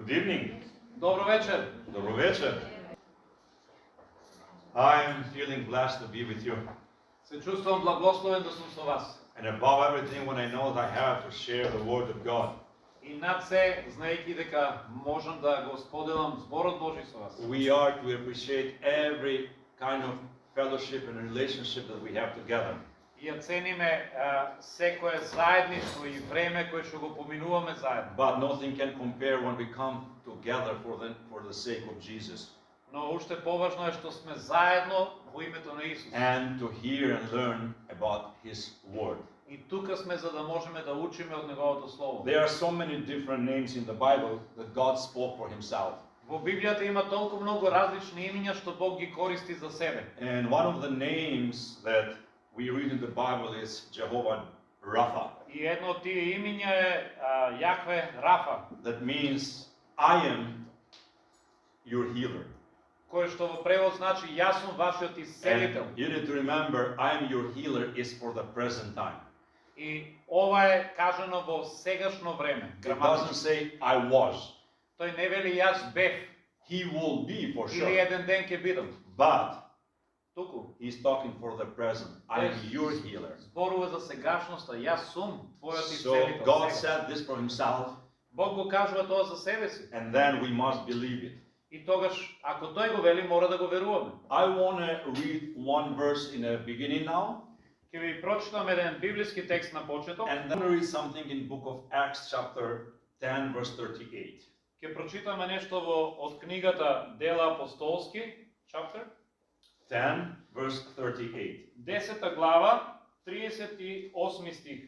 Good evening. Добро вечер. Добро вечер. I'm feeling blessed to be with you. Се чувствувам благословен да сум со вас. And above everything, when I know that I have to share the Word of God. И над се, знаејќи дека можам да го споделам зборот Божи со вас. We are to appreciate every kind of fellowship and relationship that we have together. И ја цениме секое заедништво и време кое што го поминуваме заедно. But nothing can compare when we come together for the sake of Jesus. Но уште поважно е што сме заедно во името на Исус. And to hear and learn about His Word. И тука сме за да можеме да учиме од Неговото Слово. There are so many different names in the Bible that God spoke for Himself. Во Библијата има толку многу различни имиња што Бог ги користи за себе. And one of the names that we read in the Bible is Jehovah Rapha. И едно од тие имиња е Јахве Рафа. That means I am your healer. Кое што во превод значи јас сум вашиот исцелител. And you need to remember, I am your healer is for the present time. И ова е кажано во сегашно време. It doesn't say I was. Тој не вели јас бев. He will be for Или sure. еден ден ќе бидам. But Туку. He's talking for the present. I am your healer. Зборува за сегашноста. Јас сум твојот So исцелител. God сега. said this for Himself, Бог го кажува тоа за себе си. and then we must believe it. И тогаш, ако тој го вели, мора да го веруваме. I want to read one verse in the beginning now, Ќе ви прочитам еден библиски текст на почеток. and then read something in book of Acts chapter 10 verse 38. Ќе прочитаме нешто од книгата Дела апостолски, chapter 10 verse 38. 10 глава, 38 стих.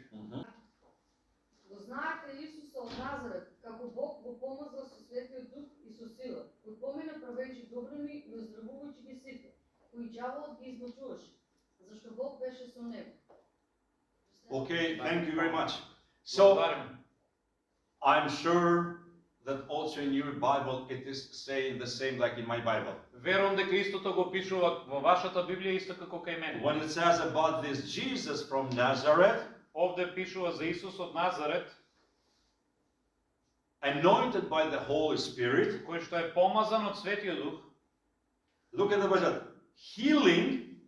Го знаете Исуса од Назарет, како Бог го помазал со Светиот Дух и со сила, кој помина правејќи добрини и оздравувајќи ги сите, кои ѓаволот ги измачуваше, зашто Бог беше со него. Okay, thank you very much. So Благодарам. I'm sure that also in your Bible it is saying the same like in my Bible. Верувам дека истото го пишува во вашата Библија исто како кај мене. When it says about this Jesus from Nazareth, Овде пишува за Исус од Назарет, anointed by the Holy Spirit, кој што е помазан од Светиот Дух, look at the verse, healing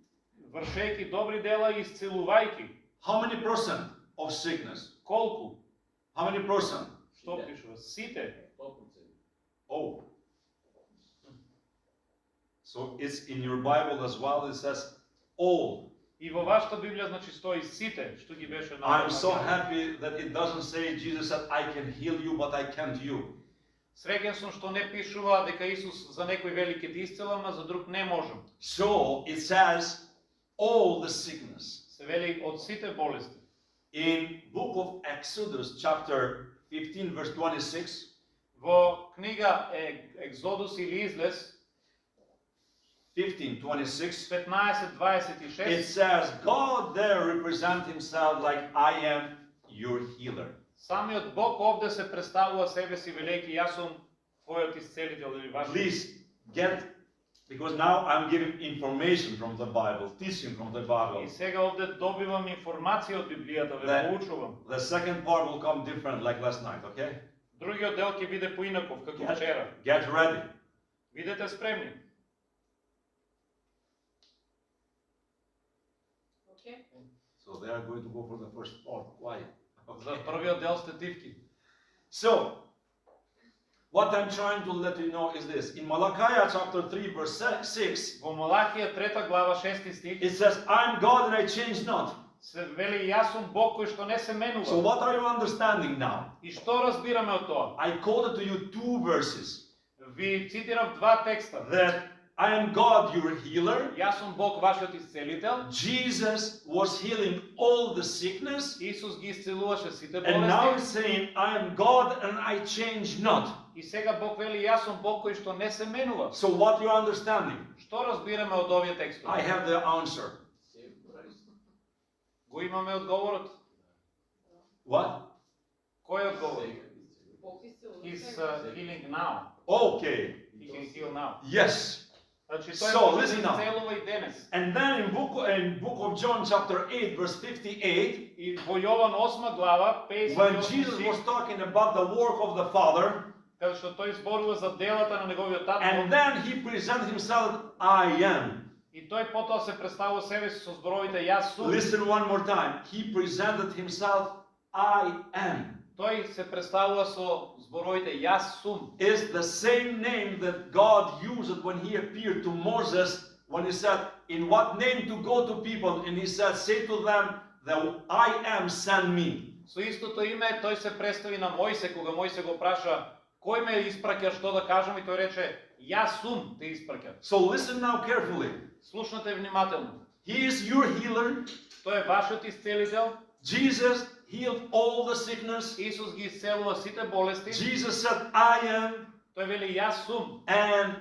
вршејќи добри дела и исцелувајќи. how many percent of sickness? Колку? How many percent? Што пишува? Сите. Oh. So it's in your Bible as well, it says all. И во вашата Библија значи стои сите, што ги беше I'm so написано. happy that it doesn't say Jesus said, I can heal you, but I can't you. Среќен сум што не пишува дека Исус за некој вели ќе ти исцелам, а за друг не можам. So it says all the sickness. Се вели од сите болести. In book of Exodus chapter 15 verse 26, Во книга Екзодус или Излез 15:26, 15:26 it says God there represents himself like I am your healer. самиот Бог овде се представува себе си велејќи јас сум твојот исцелител или вашиот. Please get, because now I'm giving information from the Bible, teaching from the Bible. И сега овде добивам информација од Библијата, ве That- поучувам. The second part will come different like last night, okay? Другиот дел ќе биде поинаков како вчера. Get ready. Бидете спремни. So they are going to go for the first part, quiet. За првиот дел сте тивки. So, what I'm trying to let you know is this. In Malachi chapter 3 verse 6, Во Малахија 3 глава 6 стих it says, I'm God and I change not. се вели јас сум Бог кој што не се So менува. what are you understanding now? И што разбираме од тоа? I quoted to you two verses. Ви цитирав два текста. That I am God, your healer. Јас сум Бог вашиот исцелител. Jesus was healing all the sickness. Исус ги исцелуваше сите And now he's болести. saying, I am God and I change not. И сега Бог вели јас сум Бог кој што не се менува. So what you're understanding? Што разбираме од овие I текстови? have the answer. Го имаме одговорот. What? Кој е одговорот? He's healing now. Okay. He can heal now. Yes. Значи So, тој може listen да now. исцелува и денес. And then in book of John chapter 8 verse 58, И во Јован 8 глава 58 when Jesus was стих, talking about the work of the Father, каде што тој зборува за делата на неговиот татко. And then he presents himself, I am. И тој потоа се представува себе си со зборовите јас сум. Listen one more time. He presented himself, I am. Тој се представува со зборовите јас сум. Is the same name that God used when he appeared to Moses when he said, in what name to go to people? And he said, say to them, that I am send me. Со истото име тој се представи на Мојсе, кога Мојсе го праша кој ме испраќа, што да кажам, и тој рече јас сум те испраќа. So listen now carefully. Слушнете внимателно. He is your healer. Тој е вашиот исцелител. Jesus healed all the sickness. Исус ги исцелува сите болести. Jesus said, I am. Тој вели јас сум. And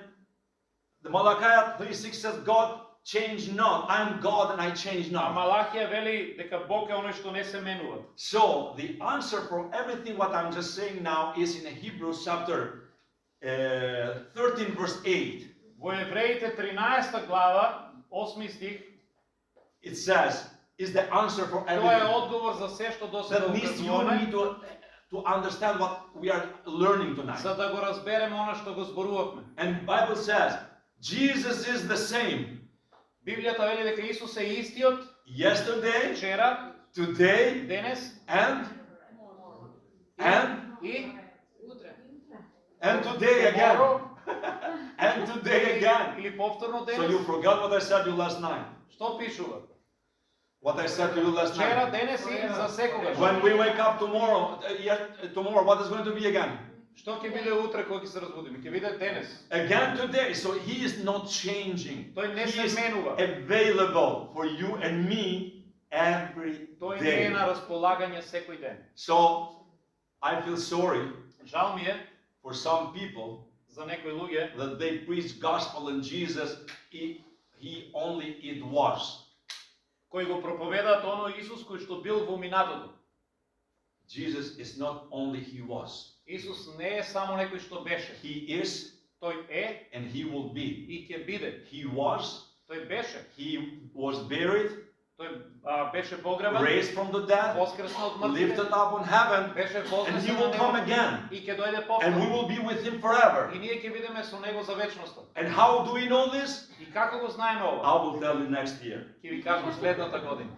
the Malachi 3:6 says, God change not. I am God and I change А not. Малахија вели дека Бог е оној што не се менува. So the answer for everything what I'm just saying now is in Hebrews chapter 13 verse 8. Во Евреите 13 глава, 8 стих, It says, is the answer for тоа е everything. одговор за се што досега That means you need укажуваме, to understand what we are learning tonight. за да го разбереме она што го зборувавме. And Bible says, Jesus is the same. Библијата вели дека Исус е истиот Yesterday, вчера, today, денес and и today again. tomorrow, And today again. или повторно So денес. you forgot what I said to you last night. Што пишува? What I said to you last Вчера, night. денес и за секогаш. When we wake up tomorrow, tomorrow, what is going to be again? Што ќе биде утре кога ќе се разбудиме? Ќе биде денес. Again today. So he is not changing. Тој не He се is менува. available for you and me every Тој не е day. на располагање секој ден. So I feel sorry Жал ми е for some people за некои луѓе that they preach gospel and Jesus, he only it was. кои го проповедаат оној Исус кој што бил во минатото. Jesus is not only he was. Исус не е само некој што беше. He is Тој е and he will be. и ќе биде. He was, Тој беше. he was buried, Тој беше погребан, raised from the dead, воскресна од lifted мртвите, up on heaven, беше and he вознесен will на come небо again. и ќе дојде And we повторно. will be with him forever. И ние ќе бидеме со него за вечноста. And how do we know this? И како го знаеме ова? I will tell you next year. Ќе ви кажам следната година.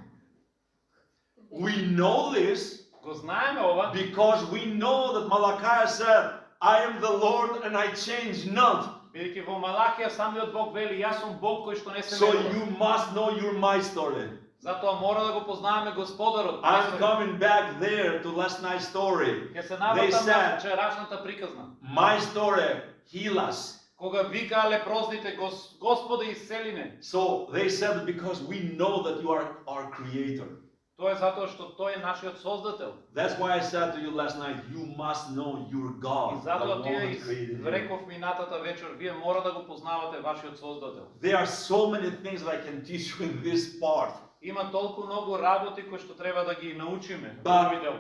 We know this Го знаеме ова because we know that Malachi said, I am the Lord and I change not. бидејќи во Малахија самиот Бог вели јас сум Бог кој што не се So менува. you must know your my story. Затоа мора да го познаваме Господарот. I'm coming back there to last night's story. Ќе се They навратам на said, вчерашната приказна. my story, heal us. Кога викаа лепрозните, Господе исцели ме. So they said, because we know that you are our creator. Тоа е затоа што тој е нашиот создател. That's why I said to you last night, you must know your И God, the затоа one тие that created you. реков минатата вечер, вие мора да го познавате вашиот создател. There are so many things that I can teach you in this part. Има толку многу работи кои што треба да ги научиме. But- Овој дел.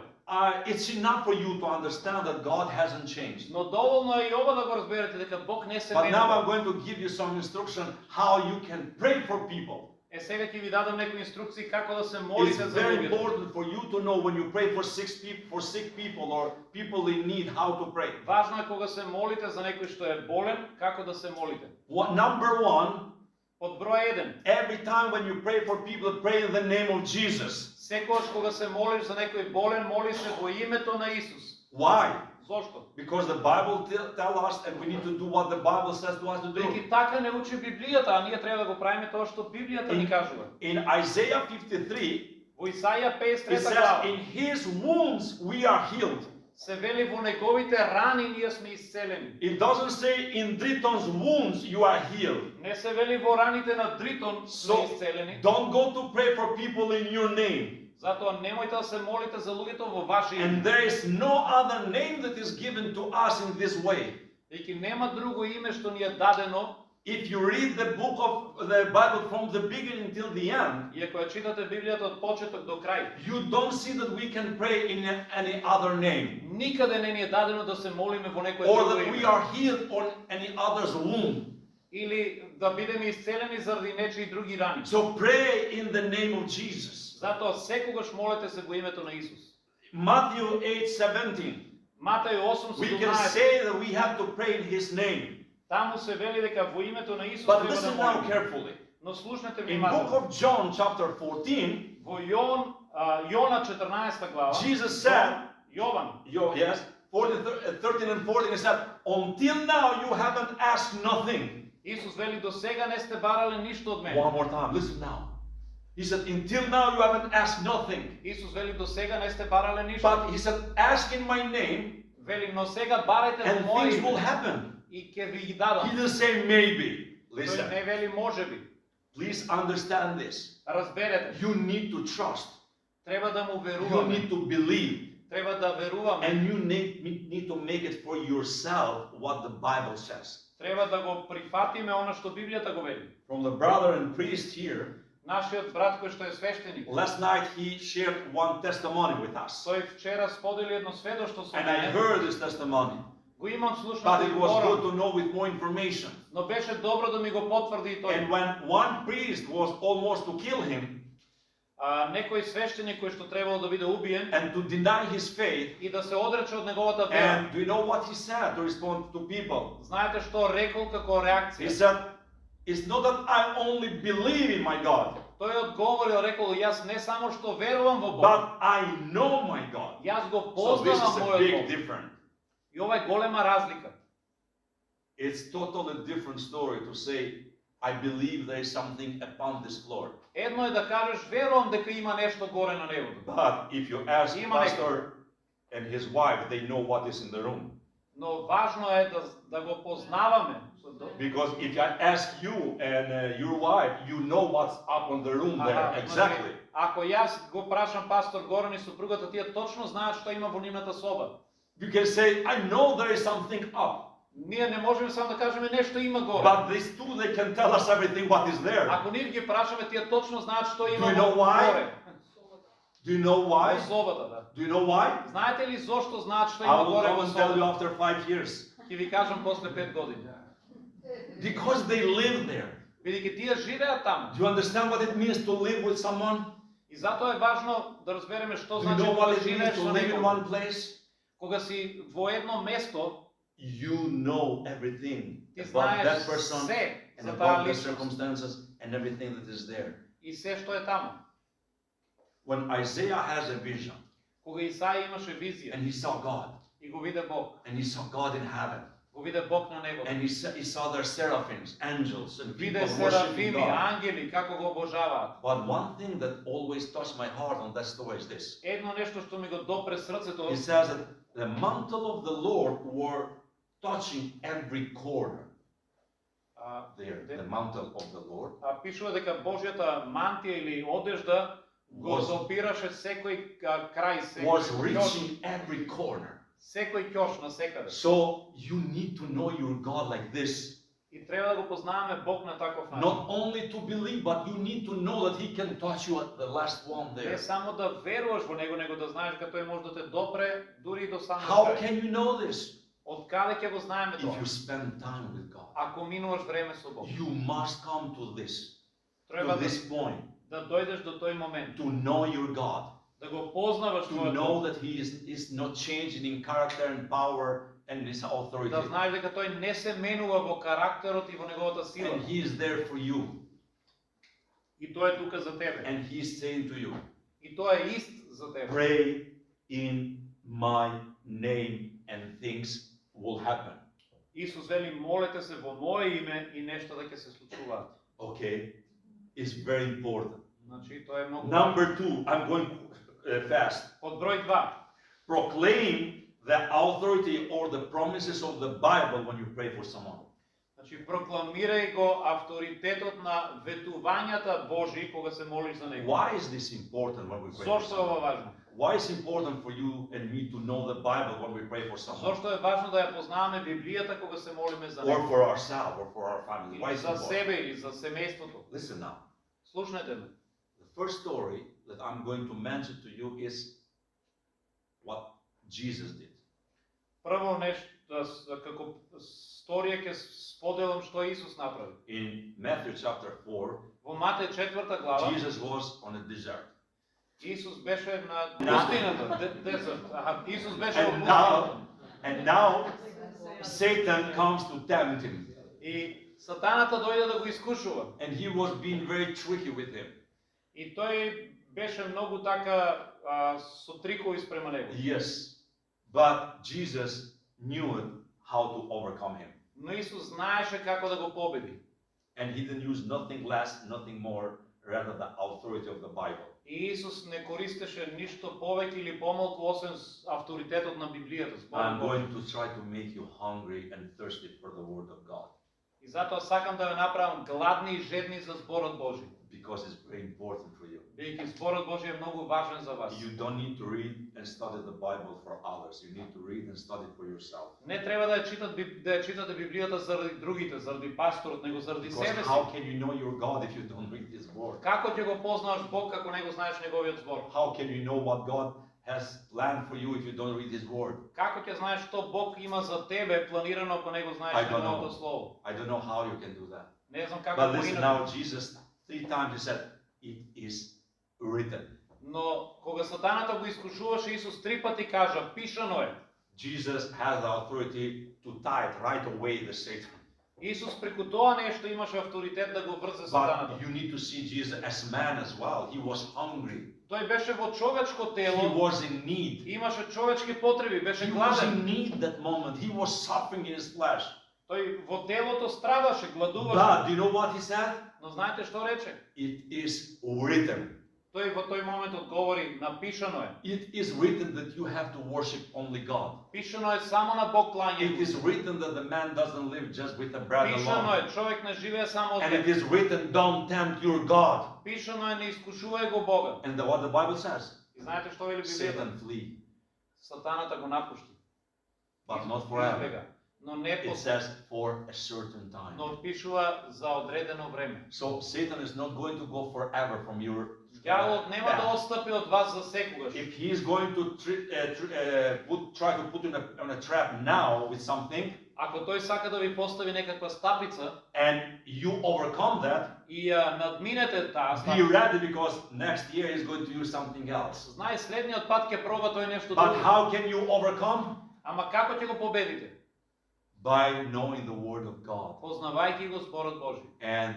It's enough for you to understand that God hasn't changed. Но доволно е и ова да го разберете дека Бог не се But now I'm менува. going to give you some instruction how you can pray for people. Е сега ќе ви дадам некои инструкции како да се It's молите за very луѓето. important for you to know when you pray for sick people or people in need how to pray. Важно е кога се молите за некој што е болен, како да се молите. Number one, Под број 1. every time when you pray for people, pray in the name of Jesus. Секогаш кога се молиш за некој болен, моли се во името на Исус. Why? Зошто? Because the Bible tell us and we need to do what the Bible says to us to do. Бидејќи така не учи Библијата, а ние треба да го правиме тоа што Библијата ни кажува. In Isaiah 53, Во Исаја it 53 says, глава in his wounds we are healed. се вели во неговите рани ние сме исцелени. It doesn't say in Driton's wounds you are healed. Не се вели во раните на Дритон сме So исцелени. don't go to pray for people in your name. Затоа немојте да се молите за луѓето во ваше име. And there is no other name that is given to us in this way. Бидејќи нема друго име што ни е дадено. If you read the book of the Bible from the beginning till the end, И ако ја читате Библијата од почеток до крај, you don't see that we can pray in any other name. никаде не ни е дадено да се молиме во некој Or друго that we име. are healed on any other's wound. Или да бидеме исцелени заради нечии други рани. So pray in the name of Jesus. Затоа секогаш молете се во името на Исус. Matthew 8:17. Матеј 8 We can 17. say that we have to pray in His name. Таму се вели дека во името на Исус But треба да listen now молиме. carefully. Но слушнете In book внимателно. of John, chapter 14, Во Јона 14 глава, Jesus said, Јован, yes, 13 and 14, He said, until now you haven't asked nothing. Исус вели до сега не сте барале ништо од мене. One more time, listen now. He said, until now you haven't asked nothing. Исус вели до сега не сте барале ништо. But He said, ask in my name Вели, но сега барајте and во моје things will име happen. и ќе ви ги He дадам. didn't say maybe. Тој Listen, не вели можеби. please understand this. Разберете, You need to trust. треба да му You веруваме. need to believe. Треба да веруваме. And you need to make it for yourself what the Bible says. Треба да го прифатиме она што Библијата го вели. From the brother and priest here, Нашиот брат кој што е свештеник, last night he shared one testimony with us. тој вчера сподели едно сведоштво со And I мене. heard this testimony. Го имам But слушнато it и was good порано, to know with more information. но беше добро да ми го потврди и And тој. when one priest was almost to kill him Некој свештеник кој што требало да биде убиен and to deny his faith, и да се одрече од неговата вера. and do you know what he said to respond to people? Знаете што рекол како He реакција? said, it's not that I only believe in my God, Тој одговорил, рекол, јас не само што верувам во Бог, but I know my God. јас го So this познавам is a мојот big Бог. difference. И ова е голема разлика. It's totally different story to say, I believe there is something upon this floor. Едно е да кажеш, верувам дека има нешто горе на небото. But if you ask Има pastor and his wife, they know what is in the room. Но важно е да го познаваме. Because if I ask you and your wife, you know what's up on the room there. Аха, Exactly. Ако јас го прашам пастор Горан и супругата, тие точно знаат што има во нивната соба. You can say, I know there is something up. Ние не можеме само да кажеме нешто има горе. But these two, they can tell us everything what is there. Ако ние ги прашаме, тие точно знаат што има Do you know why? горе. Do you know why? Во собата, да. Do you know why? Знаете ли зошто знаат што I има will горе come во and tell you собата? after 5 years. Ќе ви кажам после 5 години. Because they live there. Бидејќи тие живеат таму. Do you understand what it means to live with someone? И затоа е важно да разбереме што Do you значи know кога what it means живееш to со live in некој. one place? Кога си во едно место, You know everything ти about that знаеш person се and за about таа the личност circumstances and everything that is there. и се што е таму. When Isaiah has a vision Кога Исаија имаше визија and he saw God и го виде Бог, and he saw God in heaven го виде Бог на небото. and he saw their seraphims, angels and people Виде worshiping серафими, God. ангели како го обожаваат. But one thing that always touched my heart on that story is this. Едно нешто што ми го допре срцето, It says that the mantle of the Lord were touching every corner there. The mantle of the Lord пишува дека Божјата мантија или одежда го допираше секој крај, was секој ќош, reaching every corner. секој ќош на секаде. So you need to know your God like this. И треба да го познаваме Бог на таков начин. Not only to believe, but you need to know that He can touch you at the last one there. Не само да веруваш во него, него да знаеш дека тој може да те допре дури и до самиот How крај. can you know this? Од каде ќе го знаеме If тоа? you spend time with God. Ако минуваш време со Бог. You must come to this, Треба to this point, да дојдеш до тој момент, to know your God, да го познаваш to твојот know Бог, that He is not changing in character and power and His authority. да знаеш дека тој не се менува во карактерот и во неговата сила. And He is there for you. И тој е тука за тебе. And He is saying to you, И тоа е ист за тебе. pray in my name and things will happen. Исус вели, молете се во моје име и нешто да ќе се случуваат. Okay? It's very important. Значи, тоа е многу. Number 2, I'm going fast. Под број 2. Proclaim the authority or the promises of the Bible when you pray for someone. Значи, прокламирај го авторитетот на ветувањата Божји кога се молиш за него. Why is this important when we pray for Зошто е someone? ова важно? Why is it important for you and me to know the Bible when we pray for someone? Зошто е важно да ја познаваме Библијата кога се молиме за Or него? for ourselves or for our family? Why Или is it за important? себе или за семејството. Listen now. Слушнете ме. The first story that I'm going to mention to you is what Jesus did. Прво нешто како сторија ќе споделам што Исус направи. In Matthew chapter 4, Во Матеј 4 глава Jesus was on a desert. Исус беше на пустината, дезерт. Исус беше во And пустината. now And now Satan comes to tempt him. И сатаната дојде да го искушува. And he was being very tricky with him. И тој беше многу така со трикови спрема него. Yes, but Jesus knew how to overcome him. Но Исус знаеше како да го победи. And he didn't use nothing less, nothing more, rather the authority of the Bible. И Исус не користеше ништо повеќе или помалку освен авторитетот на Библијата. I'm going to try to make you hungry and thirsty for the Word of God. И затоа сакам да ве направам гладни и жедни за зборот Божи. Because it's very important for you. Бидејќи зборот Божи е многу важен за вас. You don't need to read and study the Bible for others. You need to read and study for yourself. Не треба да ја читате Библијата заради другите, заради пасторот, него заради Because себе how си. can you know your God if you don't read His Word? Како ќе го познаваш Бог како не го знаеш неговиот збор? How can you know what God has planned for you if you don't read His Word? Како ќе знаеш што Бог има за тебе планирано ако не го знаеш I don't неговото know. слово? I don't know how you can do that. Не знам како But го listen, иначе. now Jesus 3 times He said, it is written. Но кога сатаната го искушуваше, Исус 3 пати кажа, пишано е. Jesus has the authority to tie it right away the Satan. Исус преку тоа нешто имаше авторитет да го врзе сатаната. But you need to see Jesus as man as well. He was hungry. Тој беше во човечко He тело, was in need. имаше човечки потреби, беше He was гладен. in need that moment. He was suffering in his flesh. Тој во телото страдаше, гладуваше. But do you know what he said? Но знаете што рече? It is written. Тој во тој момент одговори, напишано е. It is written that you have to worship only God. Пишано е само на Бог It клањање. is written that the man doesn't live just with the bread Пишано alone. е, човек не живее само од And it хлеб. is written, don't tempt your God. Пишано е, не искушувај го Бога. And what the Bible says? И знаете што вели Библијата? Satan flee, Сатаната го напушти. but not forever. Избега. Но не It по says for a certain time. но пишува за одредено време. So Satan is not going to go forever from your Ѓаволот нема да path. отстапи од вас за секогаш. If he is going to try to put you on a trap now with something, Ако тој сака да ви постави некаква стапица and you overcome that, и ја надминете таа be стапица, ready because next year he's going to use something else. знај следниот пат ќе проба тој нешто But друго. how can you overcome? Ама како ќе го победите? By knowing the word of God. Познавајќи го зборот Божи. And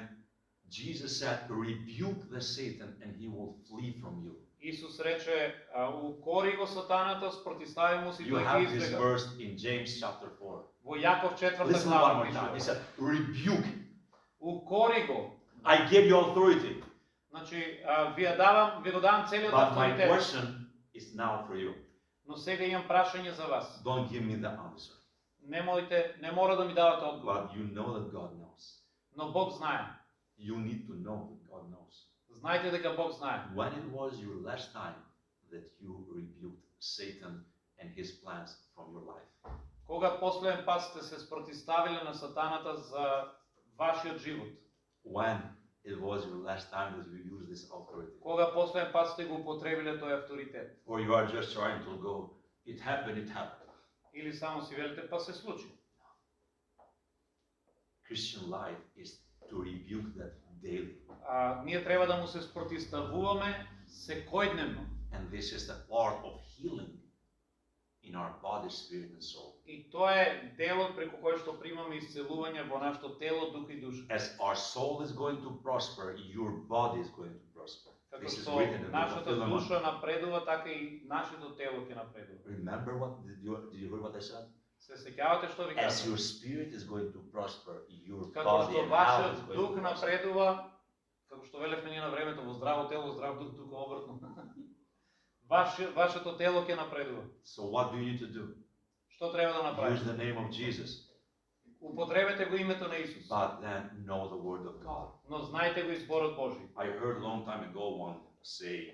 Jesus said, rebuke the Satan and he will flee from you. Исус рече, укори го сатаната, спротивстави му си, You тој ќе have this избега. verse in James chapter 4. Во Јаков 4 Listen one глава more time. He пише. said, rebuke. Укори го. I gave you authority. Значи, ви го давам целиот But my авторитет. question is now for you. Но сега имам прашање за вас. Don't give me the answer. Не мора да ми давате одговор. But you know that God knows. Но Бог знае. You need to know that God knows. Знаете дека Бог знае. When it was your last time that you rebuked Satan and his plans from your life? Кога последен пат сте се спротивставиле на сатаната за вашиот живот? When it was your last time that you used this authority? Кога последен пат сте го употребиле тој авторитет? Or you are just trying to go, it happened, it happened. Или само си велите па се случи? Christian life is to rebuke that daily. Ние треба да му се спротивставуваме секојдневно. And this is the part of healing in our body, spirit and soul. И тоа е делот преку кој што примаме исцелување во нашето тело, дух и душа. As our soul is going to prosper, your body is going to prosper. Како This is што written in the book of нашата Philemon. душа напредува, така и нашето тело ќе напредува. Remember what did you hear what I said? Се сеќавате што ви As кажам? your spirit is going to prosper, your Како body што and health is вашиот going дух to prosper. напредува, како што велевме ние на времето, во здраво тело, здрав дух, тука обратно. Вашето тело ќе напредува. So what do you need to do? Што треба да Use направите? the name of Jesus, Употребете го името на Исус, but then know the word of God. но знајте го и зборот Божи. I heard a long time ago one say,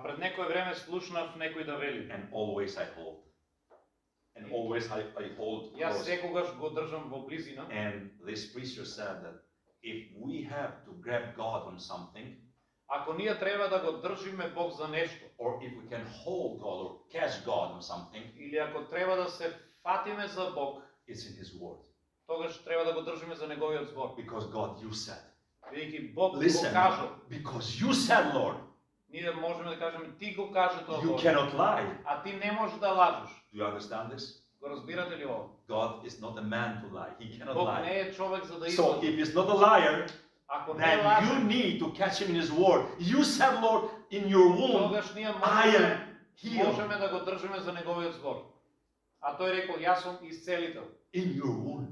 Пред некој време слушнав некој да вели: and always I hold. And always I hold Јас close. секогаш го држам во близина. And this preacher said that if we have to grab God on something, Ако ние треба да го држиме Бог за нешто, or if we can hold God or catch God on something, или ако треба да се фатиме за Бог, it's in His word. тогаш треба да го држиме за неговиот збор. Because God, you said. Бидејќи Бог го Listen, кажал, because you said, Lord, ние можеме да кажеме ти го кажа тоа you Боже, cannot lie. а ти не можеш да лажеш. Do you understand this? Го разбирате ли ово? God is not a man to lie. He cannot Бог lie. не е човек за да So излъже. if he's not a liar, Ако не е then you лажен, need to catch him in his word. You said, Lord, in your womb, тогаш ние I am healed. можеме да го држиме за неговиот збор. А тој рекол, јас сум исцелител. In your womb.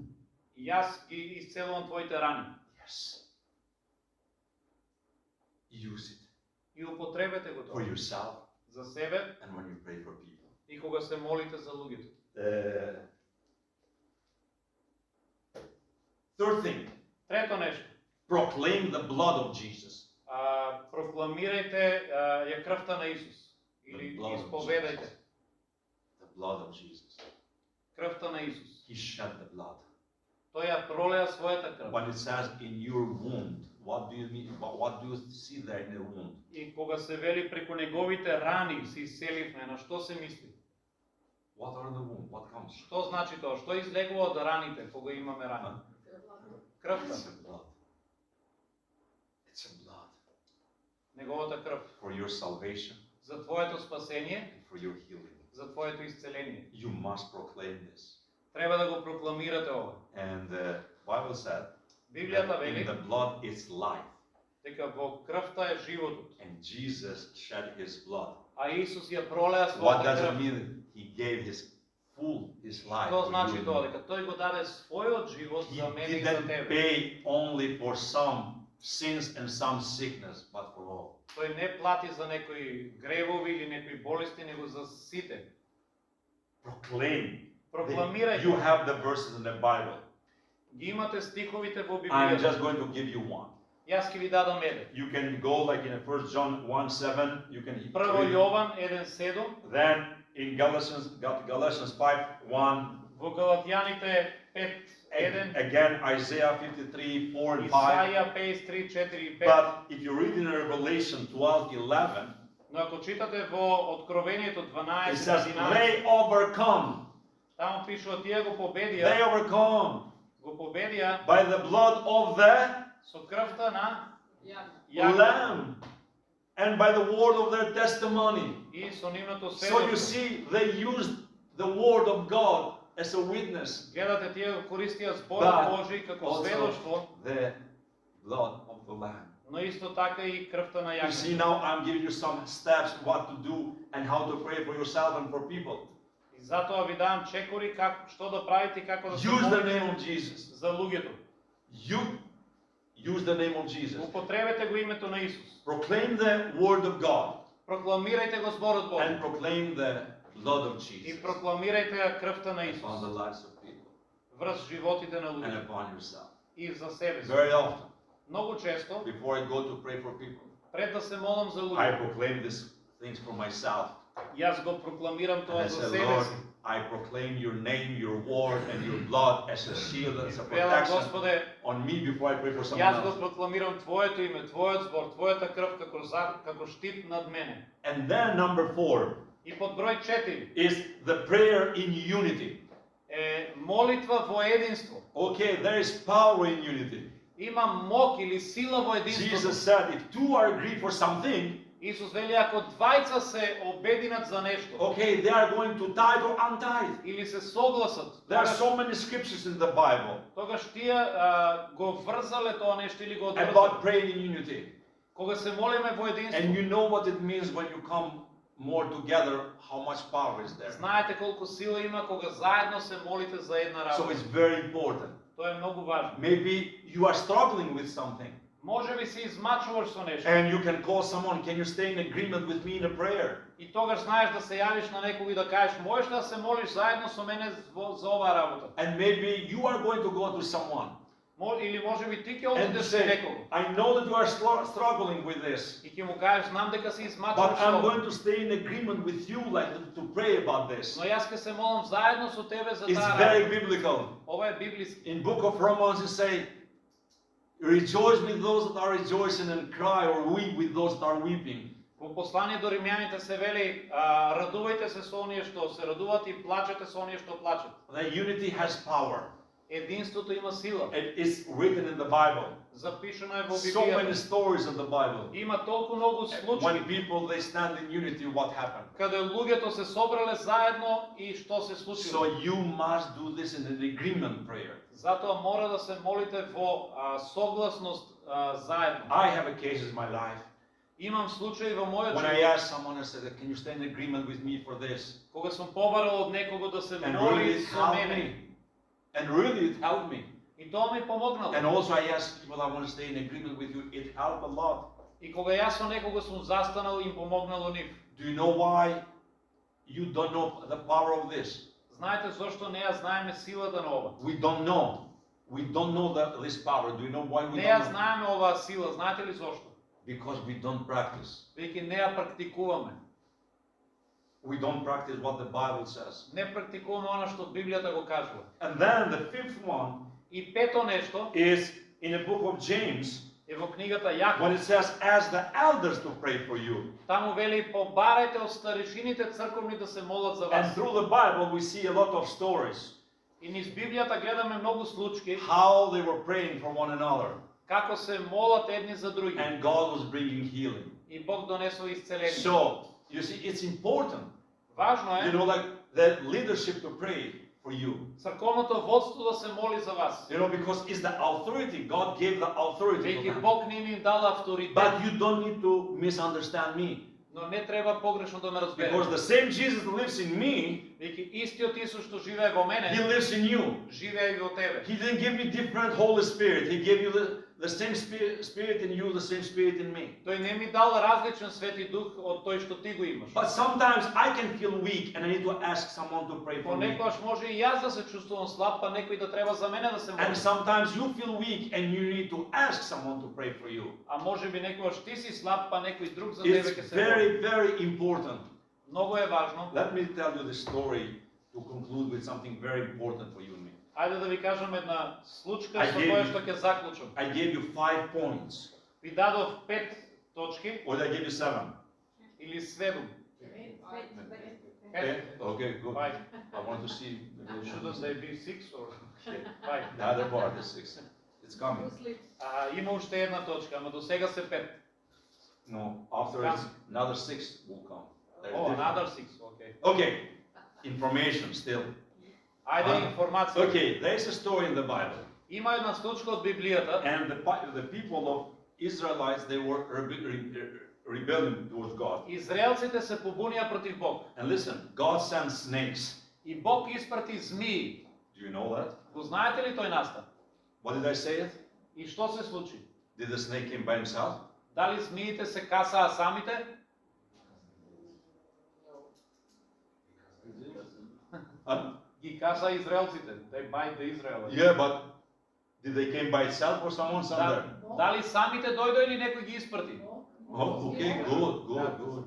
Јас ги исцелувам твоите рани. Yes. Use it И употребете го for тоа yourself за себе and when you pray for people. и кога се молите за луѓето. Third thing, Трето нешто. proclaim the blood of Jesus. Прокламирајте ја крвта на Исус или The blood of исповедајте Jesus. The blood of Jesus. крвта на Исус. He shed the blood. Тој ја пролеа својата крв. When it says in your wound, what do you mean? What do you see there in the wound? И кога се вели преку неговите рани се исцеливме, на што се мисли? What are the wound? What comes? Што значи тоа? Што излегува од раните кога имаме рани? Крвта, It's a blood. It's a blood неговата крв. for your salvation За твоето спасение, and for your healing. за твоето исцеление. You must proclaim this. Треба да го прокламирате ова. And the Bible said Библијата that in вели the blood is life. дека во крвта е животот, And Jesus shed his blood. а Исус ја пролеа What својата does it крв. mean? He gave his life. Што for значи you. тоа? Дека тој го даде својот живот He за мене и за didn't тебе. pay only for some sins and some sickness, but for all. Тој не плати за некои гревови или некои болести, него за сите. Proclaim. Прокламирајте. You have the verses in the Bible. Ги имате стиховите во I'm just Библијата. going to give you one. Јас ќе ви дадам еден. You can go like in 1 John 1:7. You can Прво read. Јован 1:7, Then in Galatians 5:1. во Галатјаните 5:1, Again Isaiah 53:4 and 5. Исаја 53:4 и 5. But if you read in Revelation 12:11, Но ако читате во Откровението it 12, says 11, they overcome. таму пишува тие го They победија, overcome го победија by the blood of the со крвта на Lamb and by the word of their testimony. и со нивното So you сведоштво. see, they used the word of God as a witness. Гледате, тие го користија But зборот Божи како Also сведоштво, the blood of the Lamb. но исто така и крвта на You see, јагнето. now I'm giving you some steps what to do and how to pray for yourself and for people. И затоа ви давам чекори што да правите и како да се Use the молите name of Jesus. за луѓето. You use the name of Jesus. Употребете го името на Исус. Proclaim the word of God Прокламирајте го зборот Божи and proclaim the blood of и Jesus прокламирајте ја крвта на upon the Исус lives of people врз животите на and луѓето upon yourself. и за себе си. Very often, Многу често, before I go to pray for people, пред да се молам за I луѓе, proclaim these things for myself. јас го прокламирам And тоа I за say, себе Lord, си. I proclaim your name, your word, and your blood as a shield, as a Велам, protection Господе, on me before I pray for someone јас го else. прокламирам Твоето име, Твојот збор, Твојата крв како штит над мене. And then number 4 И под број 4 is the prayer in unity. е молитва во единство. Okay, there is power in unity. Има мок или сила во единството. Jesus said, if two are agreed for something, Исус вели, ако двајца се обединат за нешто, okay, they are going to tithe or untithe. или се согласат, There are тогаш, so many scriptures in the Bible тогаш тие го врзале тоа нешто или го about одрзале. praying in unity. Кога се молиме во And единство, you know what it means when you come more together, how much power is there. знаете колку сила има кога заедно се молите за една So работа. it's very important. Тоа е многу важно. Maybe you are struggling with something Може би се измачуваш со нешто and you can call someone, can you stay in agreement with me in a prayer? и тогаш знаеш да се јавиш на некој и да кажеш можеш да се молиш заедно со мене за оваа работа. And maybe you are going to go to someone Или може би ти ќе and to одидеш со say, некого I know that you are struggling with this, и ќе му кажеш знам дека се but измачуваш со I'm ова. going to stay in agreement with you, like to pray about this. Но јас ќе се молам заедно со тебе за It's таа very работа. biblical. Ова е библиски. In book of Romans, you say, rejoice with those that are rejoicing and cry or weep with those that are weeping. Во послание до римјаните се вели радувајте се со оние што се радуваат и плачете со оние што плачат. The unity has power. Единството има сила. It is written in the Bible. Запишано е во So many Библијата. stories in the Bible. Има толку многу When случаи people they stand in unity, what happened? каде луѓето се собрале заедно и што се So случило. you must do this in an agreement prayer. Затоа мора да се молите во согласност заедно. I have a case in my life. Имам случаи во мојот When I живот, asked someone, I said, "Can you stand in agreement with me for this?" кога сум побарал од некого да се And really моли it со helped мене. me. And really it helped me. И тоа ми помогнало. And also I asked people, "I want to stay in agreement with you." It helped a lot. И кога јас со некого сум застанал, им помогнало нив. Do you know why you don't know the power of this? Знаете зошто не ја знаеме силата на ова? We don't know. We don't know this power. Do you know why we Не ја don't know? знаеме оваа сила, знаете ли зошто? Because we don't practice. Веќе не ја практикуваме. We don't practice what the Bible says. Не практикуваме она што Библијата го кажува. And then the fifth one И пето нешто is in the book of James е во книгата Јаков. when it says, "Ask the elders to pray for you." Таму вели побарајте од старешините црковни да се молат за And вас. through the Bible we see a lot of stories И низ Библијата гледаме многу случаи how they were praying for one another како се молат едни за други. and God was bringing healing. И Бог донесува исцеление. So, you see, it's important, Важно you е know, like the leadership to pray for you. црковното водство да се моли за вас. You know, because it's the authority. God gave the authority to Веќе them. Бог не ни дал авторитет, But you don't need to misunderstand me. но не треба погрешно да ме Because разберете. the same Jesus lives in me, Веќе истиот Исус што живее во He мене, lives in you. живее и во тебе. He didn't give me different Holy Spirit. He gave you the same spirit in you, the same spirit in me. Тој не ми дал различен Свети Дух од тој што ти го имаш. But sometimes I can feel weak and I need to ask someone to pray for me. Понекогаш може и јас да се чувствувам слаб, па некој да треба за мене да се And моли. sometimes you feel weak and you need to ask someone to pray for you. А може би некогаш ти си слаб, па некој друг за тебе It's ќе се моли. very, very important. Многу е важно. Let me tell you the story to conclude with something very important for you and me. Ајде да ви кажам една случка I со gave која you- што ќе заклучам. I gave you 5 points. Ви дадов 5 точки Or did I give you 7? или 7. Okay, good. 5. I want to see Shouldn't they be 6 or 5? the other part is 6. It's coming. Има уште една точка, ама до сега се 5. No, after it's another 6 will come. They're Oh, different. another 6, okay. Okay, information still. Ајде информација. Okay, there's a story in the Bible. Има една случка од Библијата, And the people of Israelites, they were rebelling towards God. израелците се побунија против Бог. And listen, God sent snakes. И Бог испрати змии. Do you know that? Го знаете ли тој настан? What did I say it? И што се случи? Did the snake came by himself? Дали змиите се касаа самите? Huh? Ги каса израелците. They bite the Israelites. Yeah, but did they came by itself or someone sent Да- them? Дали самите дојдоа или некој ги испрати? Oh, okay, good.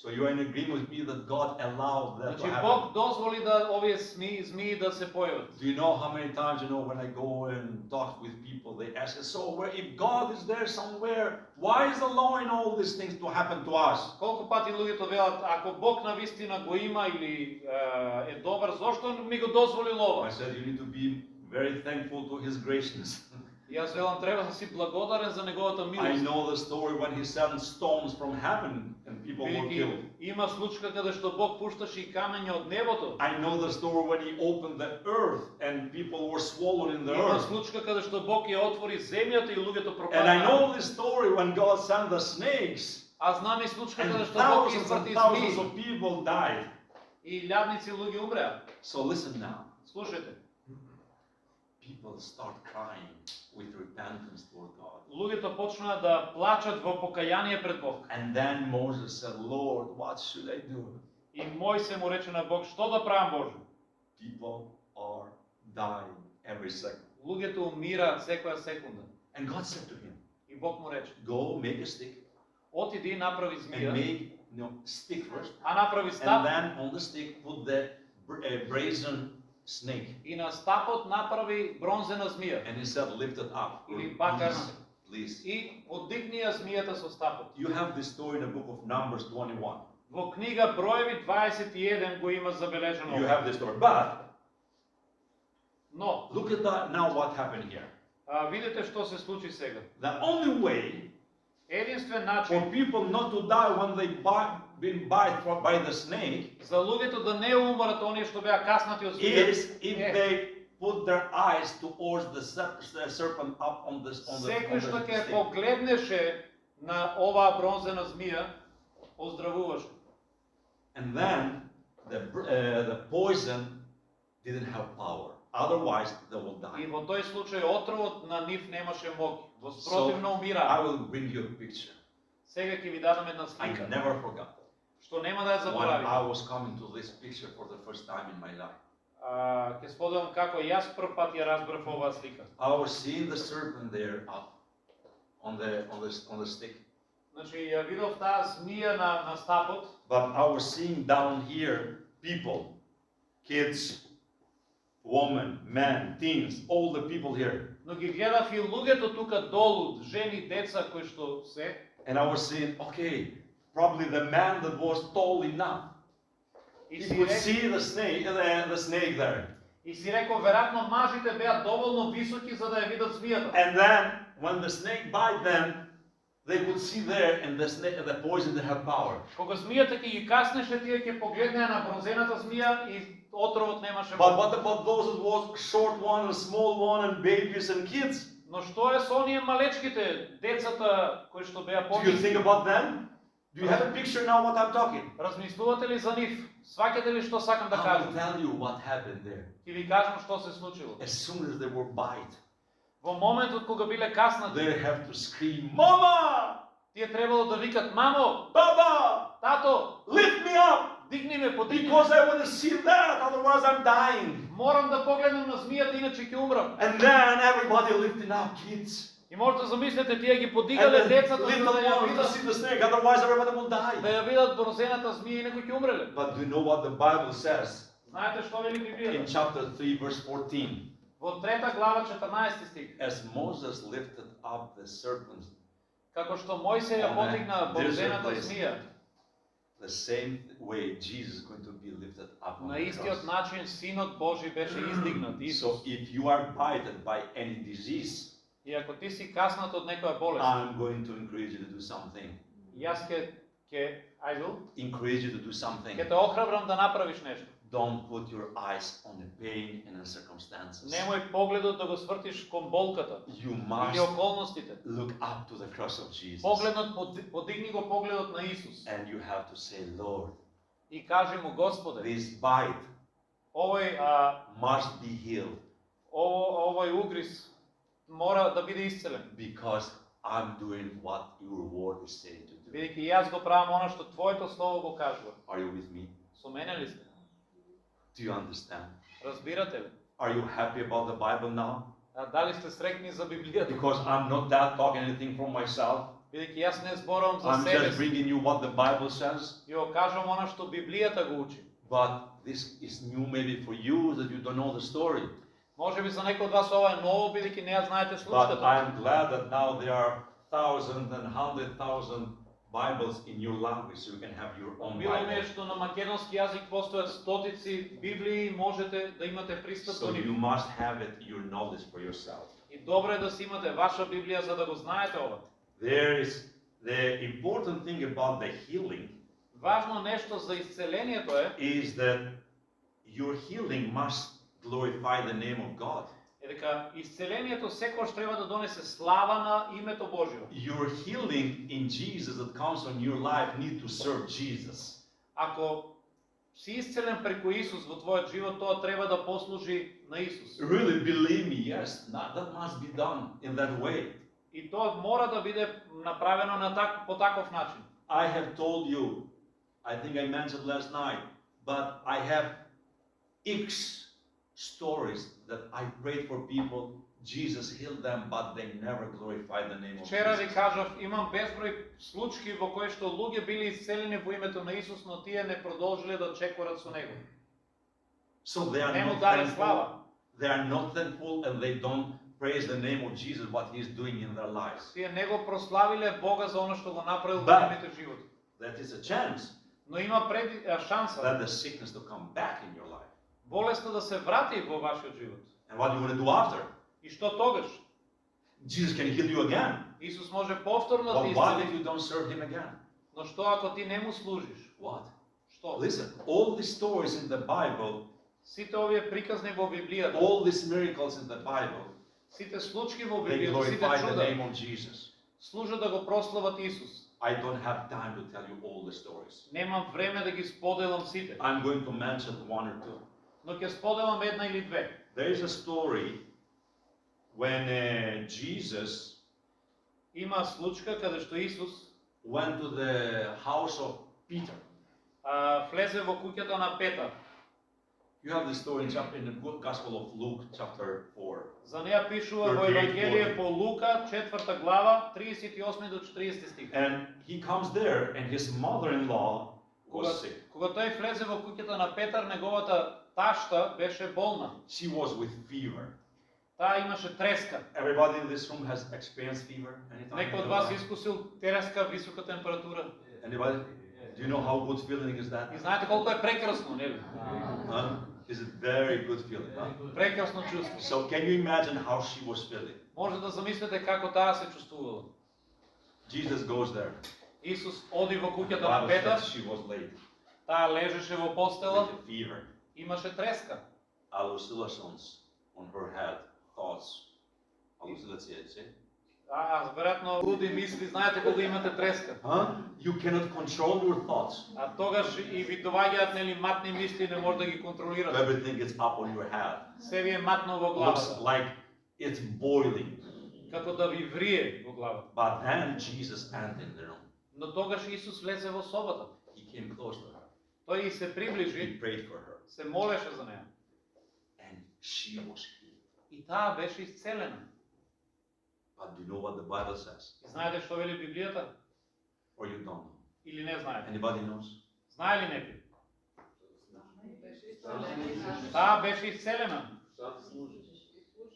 So you are in agreement with me that God allowed that to Значи happen. Бог дозволи да овие змии да се појават. Do you know how many times, when I go and talk with people, they ask us, so if God is there somewhere, why is allowing all these things to happen to us? Колку пати луѓето велат, ако Бог навистина го има или е добар, зошто ми го дозволил I ова? said, you need to be very thankful to His graciousness. Јас велам треба да си благодарен за неговата I милост. know the story when He sent stones from heaven and people were Бидејќи killed. има случка каде што Бог пушташе и камења од небото. I know the story when He opened the earth and people were swallowed in the Има earth. случка каде што Бог ја отвори земјата и луѓето And I пропаднаа. know the story when God sent the snakes А знам и случка and каде што Бог thousands испрати and thousands змии of people died. и илјадници луѓе умреа. So listen now. Слушајте, People start crying with repentance toward God. луѓето почнаа да плачат во покаяние пред Бог. And then Moses said, Lord, what should I do? И Мојсе му рече на Бог, што да правам Боже? People are dying every second. Луѓето умираат секоја секунда. And God said to him, И Бог му рече, go make a stick отиди и направи and змија, make stick first. а направи And стап then on the stick put the brazen snake. и на стапот направи бронзена змија. And he said, lift it up. Или бакарна. Please. И подигни ја змијата со стапот. You have this story in the book of Numbers 21. Во книга Броеви 21 го има забележено. You have this story. But Но, look at that now what happened here. видите што се случи сега. The only way Единствен for начин people not to die when they been bitten by the snake за луѓето да не умрат оние што беа каснати од змијата is if they put their eyes towards the serpent up on the секој што ќе stick. погледнеше на оваа бронзена змија оздравуваше. And then the poison didn't have power. Otherwise, they will И die. во тој случај отровот на нив немаше моќ. Во So, спротивно I умираа. will bring you a picture. Сега ќе ви дадам една I слика, never forgot што нема да ја when заборавите. I was coming to this picture for the first time in my life. Ќе споделам како јас прв пат ја разбрав оваа слика. I was seeing the serpent there up on the stick, Значи ја видов таа змија на стапот, but I was seeing down here people, kids, women, men, teens, all the people here, но ги гледав и луѓето тука долу, жени, деца кои што се, and I was saying, okay, probably the man that was tall enough, и he си could реков, see the snake there. и си реков веројатно мажите беа доволно високи за да ја видат змијата. And then when the snake bite them, they could see there, and the poison that had power. Кога змијата ќе ги каснеше, тие ќе погледнеа на бронзената змија и отровот немаше But моќ. what about those that was short one and small one and babies and kids? Но што е со оние малечките, децата кои што беа Do you think помисли? about them? Do you have a picture now what I'm talking? Размислувате ли за нив? Сваќате ли што сакам да I will кажам? tell you what happened there. Ќе ви кажам што се случило. As soon as they were bite, Во моментот кога биле каснати, they have to scream, Mama! тие требало да викат: "Мамо, Baba! тато, Lift me up! дигни ме, подигни ме. Because I want to see that, otherwise I'm dying." Морам да погледнам на змијата, иначе ќе умрам." And then everybody lifting up kids. И можете да замислите, тие ги And подигале the децата за little да ја ones to видат, see the snake, otherwise everybody will да die. ја видат бронзената змија, инаку ќе умреле. But do you know what the Bible says? Знаете што вели In Библијата? chapter 3, verse 14. Во 3 глава 14 стих. As Moses lifted up the serpent, Како што Мојсей ја подигна бронзената змија, the same way Jesus is going to be lifted up on на the истиот cross. начин Синот Божи беше издигнат. So Исус. if you are bited by any disease, И ако ти си каснат од некоја болест, I'm going to encourage you to do something. јас ќе Encourage you to do something. те охрабрам да направиш нешто. Don't put your eyes on the pain and the circumstances. Немој погледот да го свртиш кон болката You или must околностите. look up to the cross of Jesus. Погледот подигни го погледот на Исус And you have to say, Lord, и кажи му: Господе, this bite овој must be healed овој угриз мора да биде исцелен, because I'm doing what your word is saying to do. бидејќи јас го правам она што твоето слово го кажува. Are you with me? Со мене ли сте? Do you understand? Разбирате ли? Are you happy about the Bible now? Дали сте среќни за Библијата? Because I'm not that talking anything from myself. Бидејќи јас не зборувам за I'm себе just си, bringing you what the Bible says. и го кажам она што Библијата го учи. But this is new maybe for you that you don't know the story. Може би за некој од вас ова е ново, бидејќи не ја знаете But случката. I'm glad that now there are thousands and 100,000 Bibles in your language, so you can have your own Мило ми е Bible. што на македонски јазик постојат стотици Библии и можете да имате пристап So до you нив. must have it, your knowledge for yourself. И добро е да си имате ваша Библија за да го знаете ова. There is the important thing about the healing Важно нешто за исцелението е is that your healing must glorify the name of God. дека исцелението секогаш треба да донесе слава на името Божјо. Your healing in Jesus that comes on your life need to serve Jesus. Ако си исцелен преку Исус во твојот живот, тоа треба да послужи на Исус. Really believe me, yes, that must be done in that way. И тоа мора да биде направено по таков начин. I have told you, I think I mentioned last night, but I have X stories that I prayed for people, Jesus healed them, but they never glorified the name of Вчера ви Jesus. кажав, имам безброј случаи во кои што луѓе били исцелени во името на Исус, но тие не продолжиле да чекорат со него. So they are Не му not дале thankful. слава. They are not thankful and they don't praise the name of Jesus, what He's doing in their lives. Тие не го прославиле Бога за оно што го направил во But- нивните животи. That is a chance Но има шанса that the sickness to come back in your life. болеста да се врати во вашиот живот. And what do you want to do after? И што тогаш? Jesus can heal you again. Исус може повторно да But те what if исцели. you don't serve him again? Но што ако ти не му служиш? What? Што? Listen, all these stories in the Bible, Сите овие приказни во Библијата, all these miracles in the Bible, сите случаи во they Библијата, сите glorify the name чуда of Jesus. служат да го прослават Исус. I don't have time to tell you all the stories. Немам време да ги споделам сите, I'm going to mention one or two. но ќе споделам една или две. There is a story when Jesus Има случка каде што Исус went to the house of Peter. влезе во куќата на Петар. You have the story in the Gospel of Luke, chapter 4. За неја пишува во 38, Евангелие по Лука, 4 глава, 38 до 40 стих. And he comes there, and his mother-in-law was sick. Кога тој влезе во куќата на Петар, неговата ташта беше болна. She was with fever. Таа имаше треска. Everybody in this room has experienced fever? Anytime Некој in од their вас life? искусил треска, висока температура. Anybody? Do you know how good feeling is that? И знаете колку е прекрасно, нели? Huh? It's a very good feeling. Huh? Прекрасно чувство. So can you imagine how she was feeling? Може да замислите како таа се чувствувала. Jesus goes there. Исус оди во The куќата на Bible Петар, says she was late таа лежеше во постела, with a fever, имаше треска. hallucinations on her head, thoughts. Hallucinations. Веројатно луди мисли, знаете кога имате треска. Huh? You cannot control your thoughts. А тогаш и ви доаѓаат нели матни мисли, не може да ги контролирате. Everything is up on your head. Се ви е матно во Looks главата, like it's boiling. како да ви врие во главата. But then Jesus entered in the room. Но тогаш Исус влезе во собата. He came close to her. Тој и се He приближи, prayed for her. се молеше за неа. And she was healed. И таа беше исцелена. But do you know what the Bible says? И знаете што вели Библијата? Or you don't know? Или не знаете? Anybody knows? Знае ли некој? Таа беше исцелена.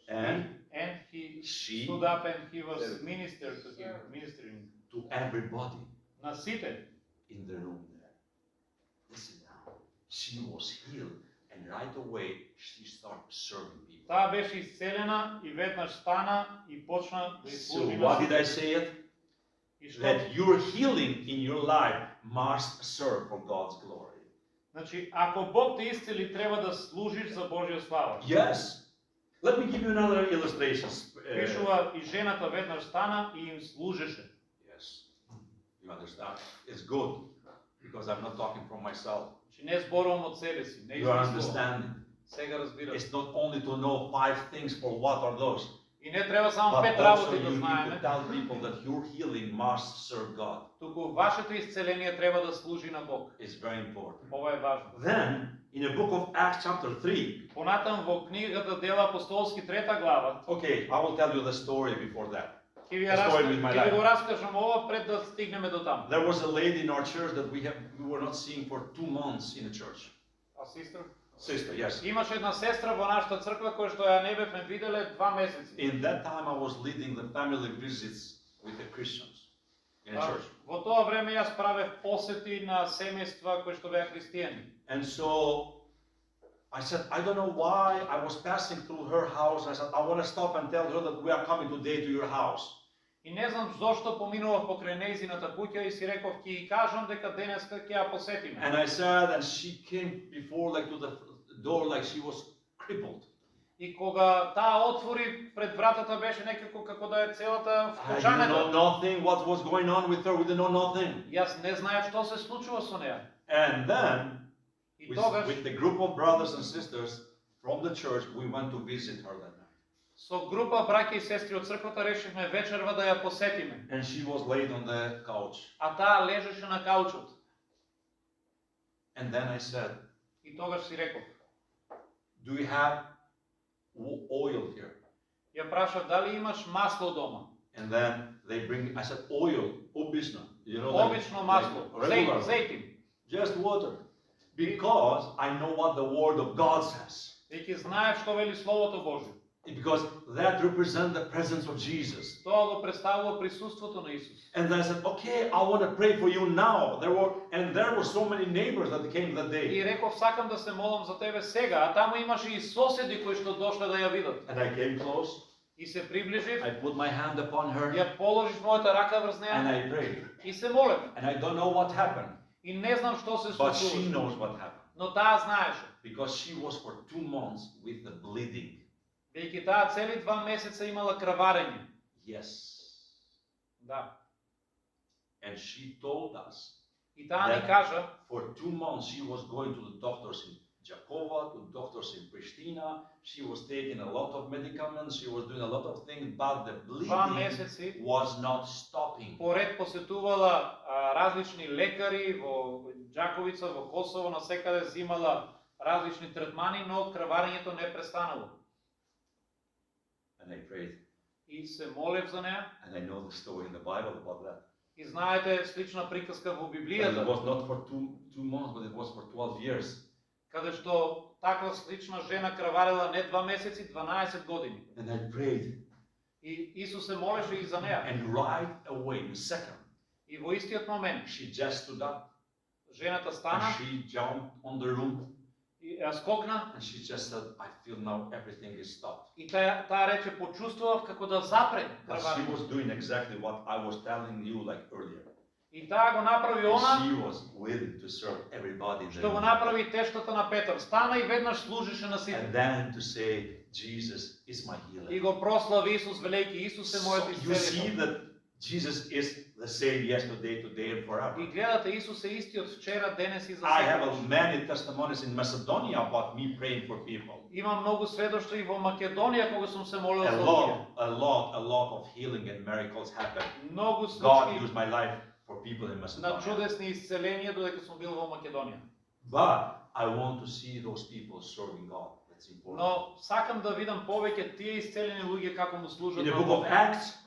And And he she stood up and he was ministering to everybody на сите. in the room there. Listen now. She was healed, and right away she started serving people. Таа беше исцелена и веднаш стана и почна да So служи what на did I сите. say it? И што? That your healing in your life must serve for God's glory. Значи, ако Бог те исцели, треба да служиш за Божја слава. Yes. Let me give you another illustration. Пишува и жената веднаш стана и им служеше. Yes. You understand? It's good because I'm not talking from myself. Значи не зборувам од себе си, не You are измислувам. understanding. Сега разбирам. It's not only to know 5 things for what are those, И не треба само but пет also работи you да need to знаеме, tell people that your healing must serve God. туку вашето исцеление треба да служи на Бог. It's very important. Ова е важно. Then, in the book of Acts chapter 3, Понатам во книгата Дела апостолски 3 глава, okay, I will tell you the story before that. ќе ви The story with my ќе ви life. го раскажам ова пред да стигнеме до таму. There was a lady in our church that we were not seeing for 2 months in the church. А сестра? Sister, yes. Имаше една сестра во нашата црква која што ја не бевме виделе 2 месеци. In that time, I was leading the family visits with the Christians in the church. Во тоа време јас правев посети на семејства кои што беа христијани. And so I said, I don't know why I was passing through her house. I said, I want to stop and tell her that we are coming today to your house. И не знам зошто поминував покрај нејзината куќа и си реков ќе ги кажам дека денеска ќе ја посетиме. And I said, and she came before, like to the door, like she was crippled. И кога таа отвори пред вратата беше некако како да е целата I didn't know вклучанета. nothing, what was going on with her. We didn't know nothing. Јас не знаев што се случува со неа. And then, И тогаш with the group of brothers and sisters from the church, we went to visit her that night. со група браќа и сестри од црквата решивме вечерва да ја посетиме. And she was laid on the couch. А таа лежеше на каучот. And then I said, И тогаш си реков, do you have oil here? ја прашав дали имаш масло дома? And then they bring, I said, oil, obisno. You know, Обично масло, regular, зејтин. just water. Because I know what the word of God says. Веќе знаев што вели Словото Божјо. Because that represents the presence of Jesus. Тоа го представува присуството на Исус. And I said, okay, I want to pray for you now. There were so many neighbors that came that day. И реков, сакам да се молам за тебе сега, а таму имаше и соседи кои што дошле да ја видат. And I came close. И се приближив, I put my hand upon her ја положив мојата рака врз and неа I prayed. и се молев. And I don't know what happened, И не знам што се but she случуваше, knows what happened. но таа знаеше. Because she was for 2 months with the bleeding. Бидејќи таа цели 2 месеца имала крварење. Yes. Да. And she told us И таа ни that кажа, for 2 months she was going to the doctors in Jakova, to doctors in Pristina. She was taking a lot of medicaments. She was doing a lot of things, but the 2 bleeding месеци was not stopping. поред посетувала различни лекари во Џаковица, во Косово, насекаде взимала различни третмани, но крварењето не престанало. And I prayed. И се молев за неа. And I know the story in the Bible about that. И знаете слична приказка во And it Библијата, was not for two months, but it was for 12 years. каде што таква слична жена крварела не 2 месеци, 12 години. And I prayed. И Исус се молеше и за неа. And right away, in a second, И во истиот момент, she just stood up жената and стана she jumped on the room и ја скокна and she just said, I feel now everything is stopped. и таа рече, почувствував како да запре But she крварење. was doing exactly what I was telling you like earlier. И таа го направи она, She was willing to serve everybody in the што го room. направи тештата на Петар. Стана и веднаш служише на And сите. then to say, Jesus is my И healer. го прослави Исус, велејќи Исус е So мојот you see исцелител. that Jesus is the same yesterday, today, and forever. И гледате, Исус е истиот вчера, денес и за I have секогаш. many testimonies in Macedonia about me praying for people. Има многу сведоштва и во Македонија кога сум се молел A за lot, луѓе. a lot of healing and miracles happened. Многу God случаи used my life for people in на Macedonia. чудесни исцеленија додека сум бил во Македонија. But I want to see those people serving God. That's important. Но сакам да видам повеќе тие исцелени луѓе како му служат In the на book of Бог. Acts,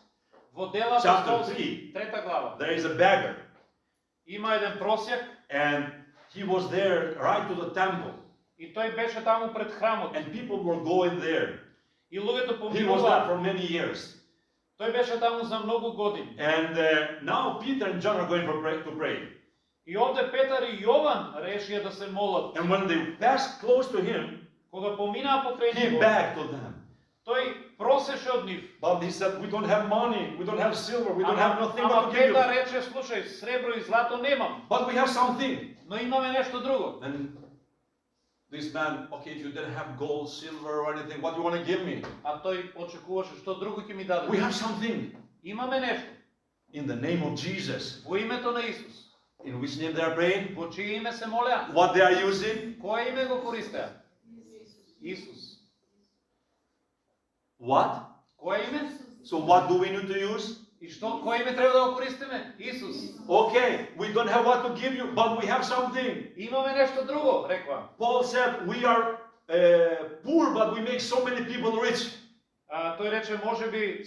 Во Дела chapter апостолски, 3 глава, there is a beggar, има еден просјак and he was there right to the temple, и тој беше таму пред храмот. and people were going there. И луѓето He was there поминуваа. for many years. Тој беше таму за многу години. And now Peter and John are going to pray. И овде Петар и Јован решија да се молат. And when they passed close to him, Кога поминаа покрај he него, begged to them. тој просеше од нив. But he said, we don't have money, we don't have silver, we don't have nothing Ама but to give Петар you. рече, слушај, сребро и злато немам, But we have something. но имаме нешто друго. And this man, okay, if you didn't have gold, silver or anything, what do you want to give me? А тој очекуваше што друго ќе ми даде. We have something. Имаме нешто. In the name of Jesus. Во името на Исус. In which name they are praying? Во чие име се молеа? What they are using? Кое име го користеа? Исус. What? Кое име? So what do we need to use? И што, кое име треба да го користиме? Исус. Okay, we don't have what to give you, but we have something. Имаме нешто друго, реква. Paul said, we are poor, but we make so many people rich. Тој рече, може би...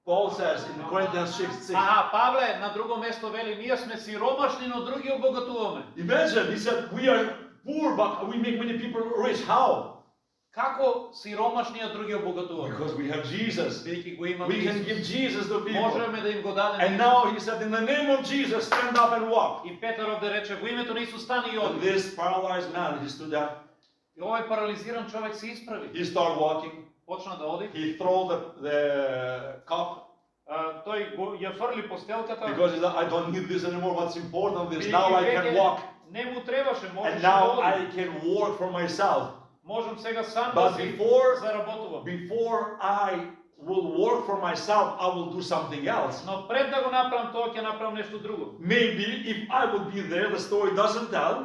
Paul says in Corinthians 6. Аха, Павле на друго место вели, ние сме сиромашни, но други обогатуваме. Imagine, he said, we are poor, but we make many people rich. How? Како сиромашни, а други обогатуваме? Because we have Jesus. Бидејќи го имаме We can give Исус. Jesus to people. Можеме да им го дадеме. And now he said, in the name of Jesus, stand up and walk. И Петар овде рече, во името на Исус стани и And оди. this paralyzed man, he stood up, И овој парализиран човек се исправи. he started walking, Почна да оди. he threw the cup, Тој го ја фрли постелката. because he said, I don't need this anymore, what's important is бидејќи now I can веќе walk, Не му требаше, можеше and да now I оди. can work for myself. Можам сега сам But да си before- заработувам. Before I will work for myself, I will do something else. Но пред да го направам тоа, ќе направам нешто друго. Maybe if I would be there, the story doesn't tell.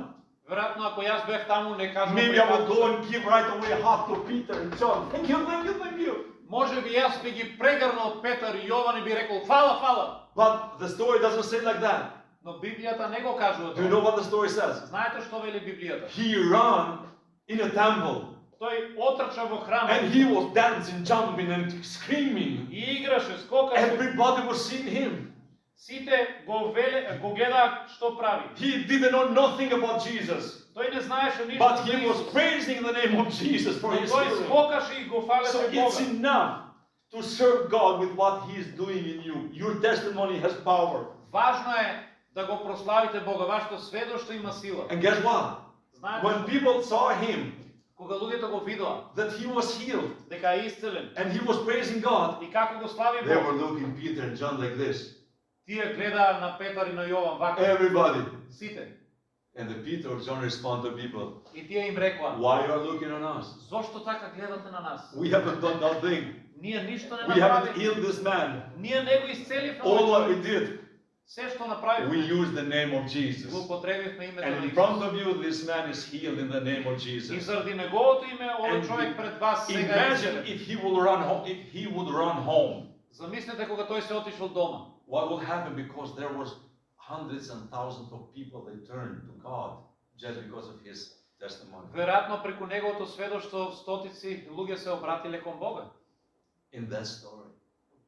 Веројатно ако јас бев таму, не кажам. Maybe I will go and give right away a hug to Peter and John. Thank you, thank you, thank you. Може би јас би ги прегрнал од Петар и Јован и би рекол фала, фала. But the story doesn't say like that. Но Библијата не го кажува Do you know тоа. what the story says? Знаете што вели Библијата? He ran in a temple Тој отрча во храмот and he was dancing, jumping and screaming. и играше, скокаше. Everybody was seeing him. Сите го гледаа што прави. He didn't know nothing about Jesus. Тој не знаеше ништо But за he was Исус. praising the name of Jesus for Но his тој healing. скокаше и го So фалеше it's Бога. enough to serve God with what he is doing in you. Your testimony has power. Важно е да го прославите Бога, вашето сведоштво има сила. And guess what? Знаете, When people saw him, кога луѓето го видоа that he was healed, дека е исцелен and he was praising God, и како го слави they Бог, were looking Peter and John like this. тие гледаа на Петар и на Јован вака, Everybody. сите. And the Peter or John respond to people, И тие им рекоа: why you are looking on us? зошто така гледате на нас? We haven't done nothing. Ние ништо не We haven't направивме. healed this man. Ние не го исцеливме All what овој we човек. did, Се што we направивме, used the name of Jesus. го употребивме името And на in front Исус. of you, this man is healed in the name of И Jesus. заради неговото име овој And човек пред вас сега е Imagine исцелен. if he will run home, if he would run home. Замислете кога тој се отишол дома. What will happen? Because there was hundreds and thousands of people they turned to God just because of his testimony. Веројатно преку неговото сведоштво стотици луѓе се обратиле кон Бога. In that story.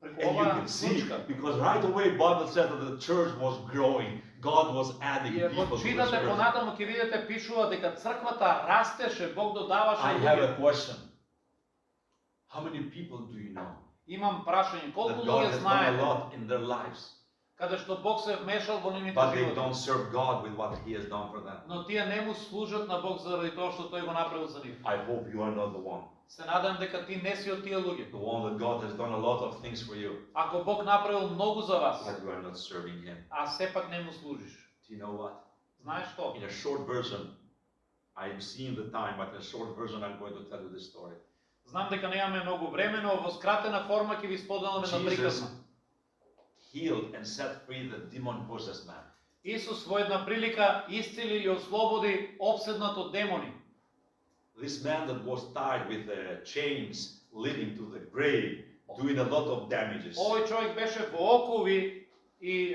Преку And you оваа can see, случка. because right away Bible said that the church was growing. God was adding И people ако to the читате church. понатаму ќе видите пишува дека црквата растеше, Бог додаваше I have луѓе. a question. How many people do you know Имам прашање, колку that God луѓе has done a знаете lot in their lives, каде што Бог се вмешал во нивните but they животи, don't serve God with what He has done for them? но тие не му служат на Бог заради тоа што тој го направил за нив. I hope you are not the one. Се надам дека ти не си од тие луѓе. The one that God has done a lot of things for you, Ако Бог направил многу за вас, but you are not serving Him. а сепак не му служиш. Do you know what? Знаеш што? In a short version, I'm seeing the time, but in a short version, I'm going to tell you this story. Знам дека немаме многу време, но во скратена форма ќе ви споделаме на Jesus приказна. healed and set free the demon-possessed man. Исус во една прилика исцели и ослободи обседнат од демони. This man that was tied with chains leading to the grave, doing a lot of damages. Овој човек беше во окови и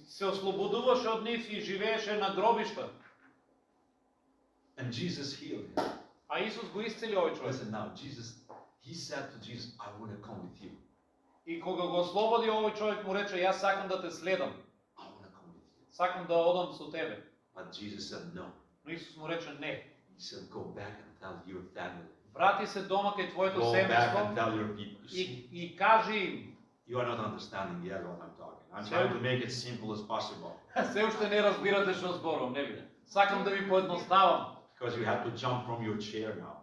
се ослободуваше од нив и живееше на гробишта. And Jesus healed him. А Исус го исцели овој човек. Listen now, he said to Jesus, I want to come with you. И кога го ослободи овој човек му рече: јас сакам да те следам. I want to come with you. Сакам да одам со тебе. But Jesus said no. Но Исус му рече: не. He said, go back and tell your family. Врати се дома кај твоето Go back and семејство tell your people. You see, и кажи им. you are not understanding yet what I'm talking. I'm trying to make it simple as possible. Се уште не разбирате што зборувам, нели? Сакам да ви поедноставам. Because you have to jump from your chair now.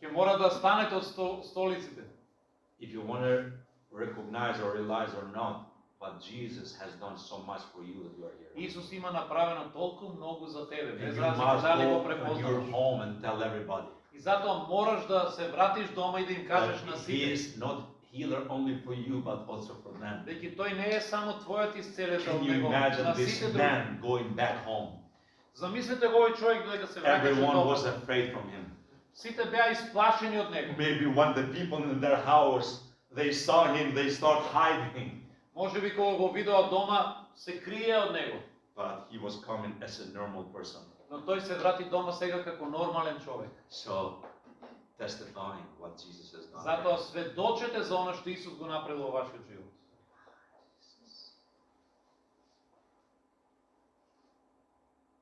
Ќе мора да станете од столиците. If you want to recognize or realize or not, but Jesus has done so much for you that you are here. Исус има направено толку многу за тебе, And без you разлика must дали го go to your препознаваш. home and tell everybody. И затоа мораш да се вратиш дома и да им кажеш на That He сите is not healer only for you, but also for them. дека тој не е само твојот исцелител, Can you него imagine на this сите други. man going back home? Замислете го овој човек дека се враќаше Everyone дома. was afraid from him. Сите беа исплашени од него. Maybe when the people in their house, they saw him, they start hiding. Може би кога го видоа дома, се крие од него. But he was coming as a normal person. Но тој се врати дома сега како нормален човек. So, testifying what Jesus has done. Затоа сведочете за она што Исус го направил во вашиот живот.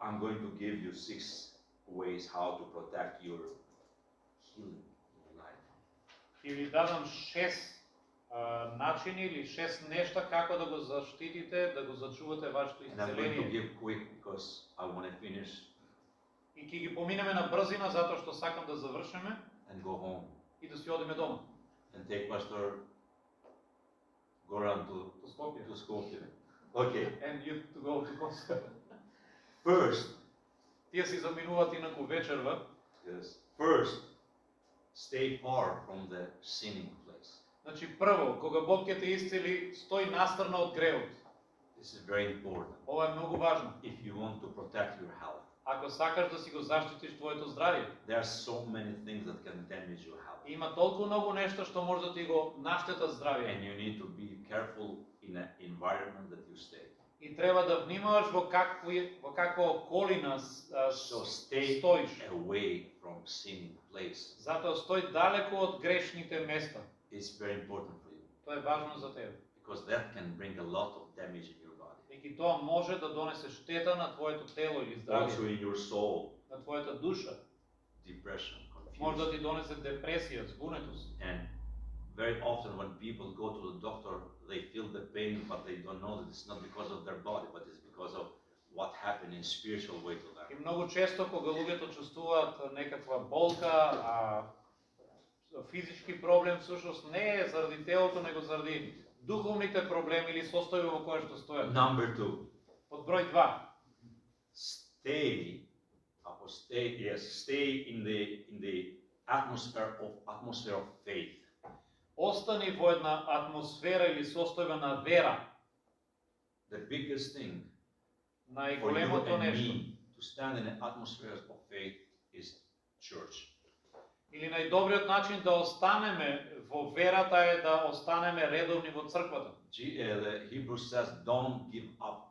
I'm going to give you 6 ways how to protect your healing in your life. Ќе ви дадам 6 начини или 6 нешта како да го заштитите, да го зачувате вашето And I'm going to исцеление. give quick because I want to finish И ќе ги поминеме на брзина затоа што сакам да завршиме and go home. и да си одиме дома. And take Pastor Goran До Скопје. to Skopje. Okay. And you to go to Kosovo. First, Тие си заминуваат инаку вечерва. yes. First, stay far from the sinning place. Значи прво, кога Бог ќе те исцели, стој настрана од гревот. This is very important Ова е многу важно. if you want to protect your health. Ако сакаш да си го заштитиш твоето здравје, There are so many things that can damage your health. има толку многу нешто што може да ти го наштета здравје. And you need to be careful in an environment that you stay. И треба да внимаваш во каква околина So stay стоиш. away from sinning place. Затоа стој далеку од грешните места. It's very important for you Тоа е важно за тебе. because that can bring a lot of damage in your body. Веќе тоа може да донесе штета на твоето тело или здравје, also in your soul, на твојата душа. depression, Може да confusion. ти донесе депресија, збунетост. And very often when people go to the doctor, they feel the pain, but they don't know that it's not because of their body, but it's because of what happened in spiritual way to them. И многу често кога луѓето чувствуваат некаква болка, а физички проблем всушност не е заради телото, него заради духовните проблеми или состојби во кои што стојат. Number 2, Под број 2. stay in the atmosphere of faith. Остани во една атмосфера или состојба на вера. The biggest thing for you Најголемото and нешто. me to stand in an atmosphere of faith is church. Или најдобриот начин да останеме во верата е да останеме редовни во црквата. The Hebrew says, don't give up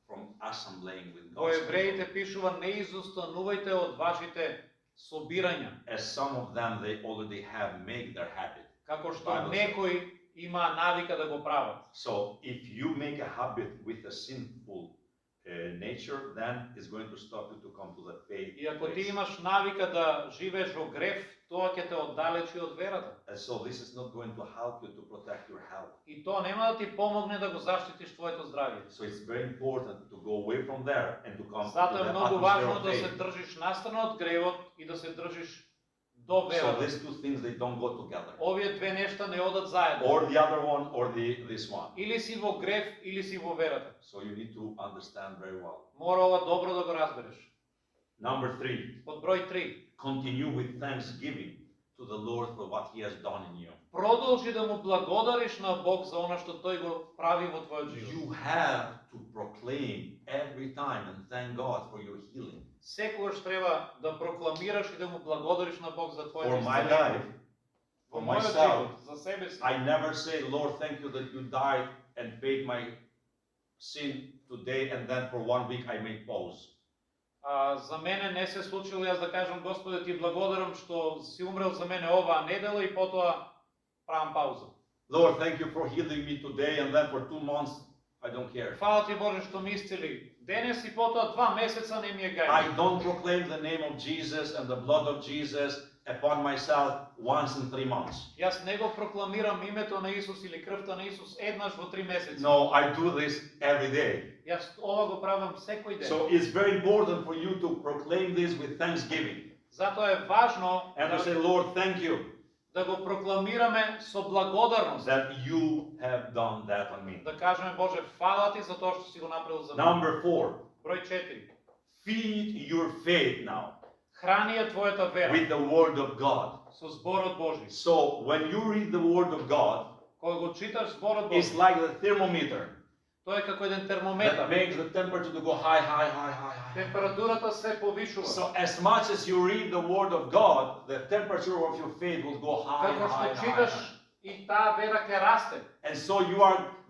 from assembling with Во God's евреите people. пишува не изостанувајте од вашите собирања, As some of them, they already have made their habit. како што Bible says. некои има навика да го прават. So if you make a habit with a sinful nature, then it's going to stop you to come to the faith. И ако ти place. имаш навика да живееш во грев, тоа ќе те оддалечи од верата. And so this is not going to help you to protect your health. И тоа нема да ти помогне да го заштитиш твоето здравје. So it's very important to go away from there and to come to Затоа the е многу atmosphere важно of да се faith. држиш настрана од гревот и да се држиш до So верата. these two things, they don't go together. Овие две нешта не одат заедно. Or the other one or this one. Или си во грев, или си во верата. So you need to understand very well. Мора ова добро да го разбереш. Number 3, Под број 3. continue with thanksgiving to the Lord for what He has done in you. Продолжи да му благодариш на Бог за она што тој го прави во твојот живот. You have to proclaim every time and thank God for your healing. Секогаш треба да прокламираш и да му благодариш на Бог за твоето For my исцеление. life, Во for мојот myself, живот, за себе си. I never say, Lord, thank you that you died and paid my sin today, and then for 1 week I made pause. За мене не се случило јас да кажам Господе ти благодарам што си умрел за мене оваа недела и потоа правам пауза. Lord, thank you for healing me today, and then for 2 months I don't care. Фала ти Боже што ме исцели денес и потоа 2 месеца не ми е I гај. don't proclaim the name of Jesus and the blood of Jesus upon myself once in 3 months. Јас не го прокламирам името на Исус или крвта на Исус еднаш во 3 месеци. No, I do this every day. Јас ова го правам секој ден. So it's very important for you to proclaim this with thanksgiving Затоа е важно and to say, Lord, thank you да го прокламираме со благодарност. that you have done that on me. Да кажеме Боже, фала ти за тоа што си го направил за мене. Number 4, Број 4. feed your faith now Храни ја твојата вера with the word of God. со зборот Божи. So when you read the word of God, Кога го читаш зборот it's Божи, like the thermometer тоа е како еден that термометар. makes the temperature to go high, high, high, high, high. Температурата се повишува. So as much as you read the word of God, the temperature of your faith will go high, Како high, што high, читаш high. и таа вера ќе расте. And so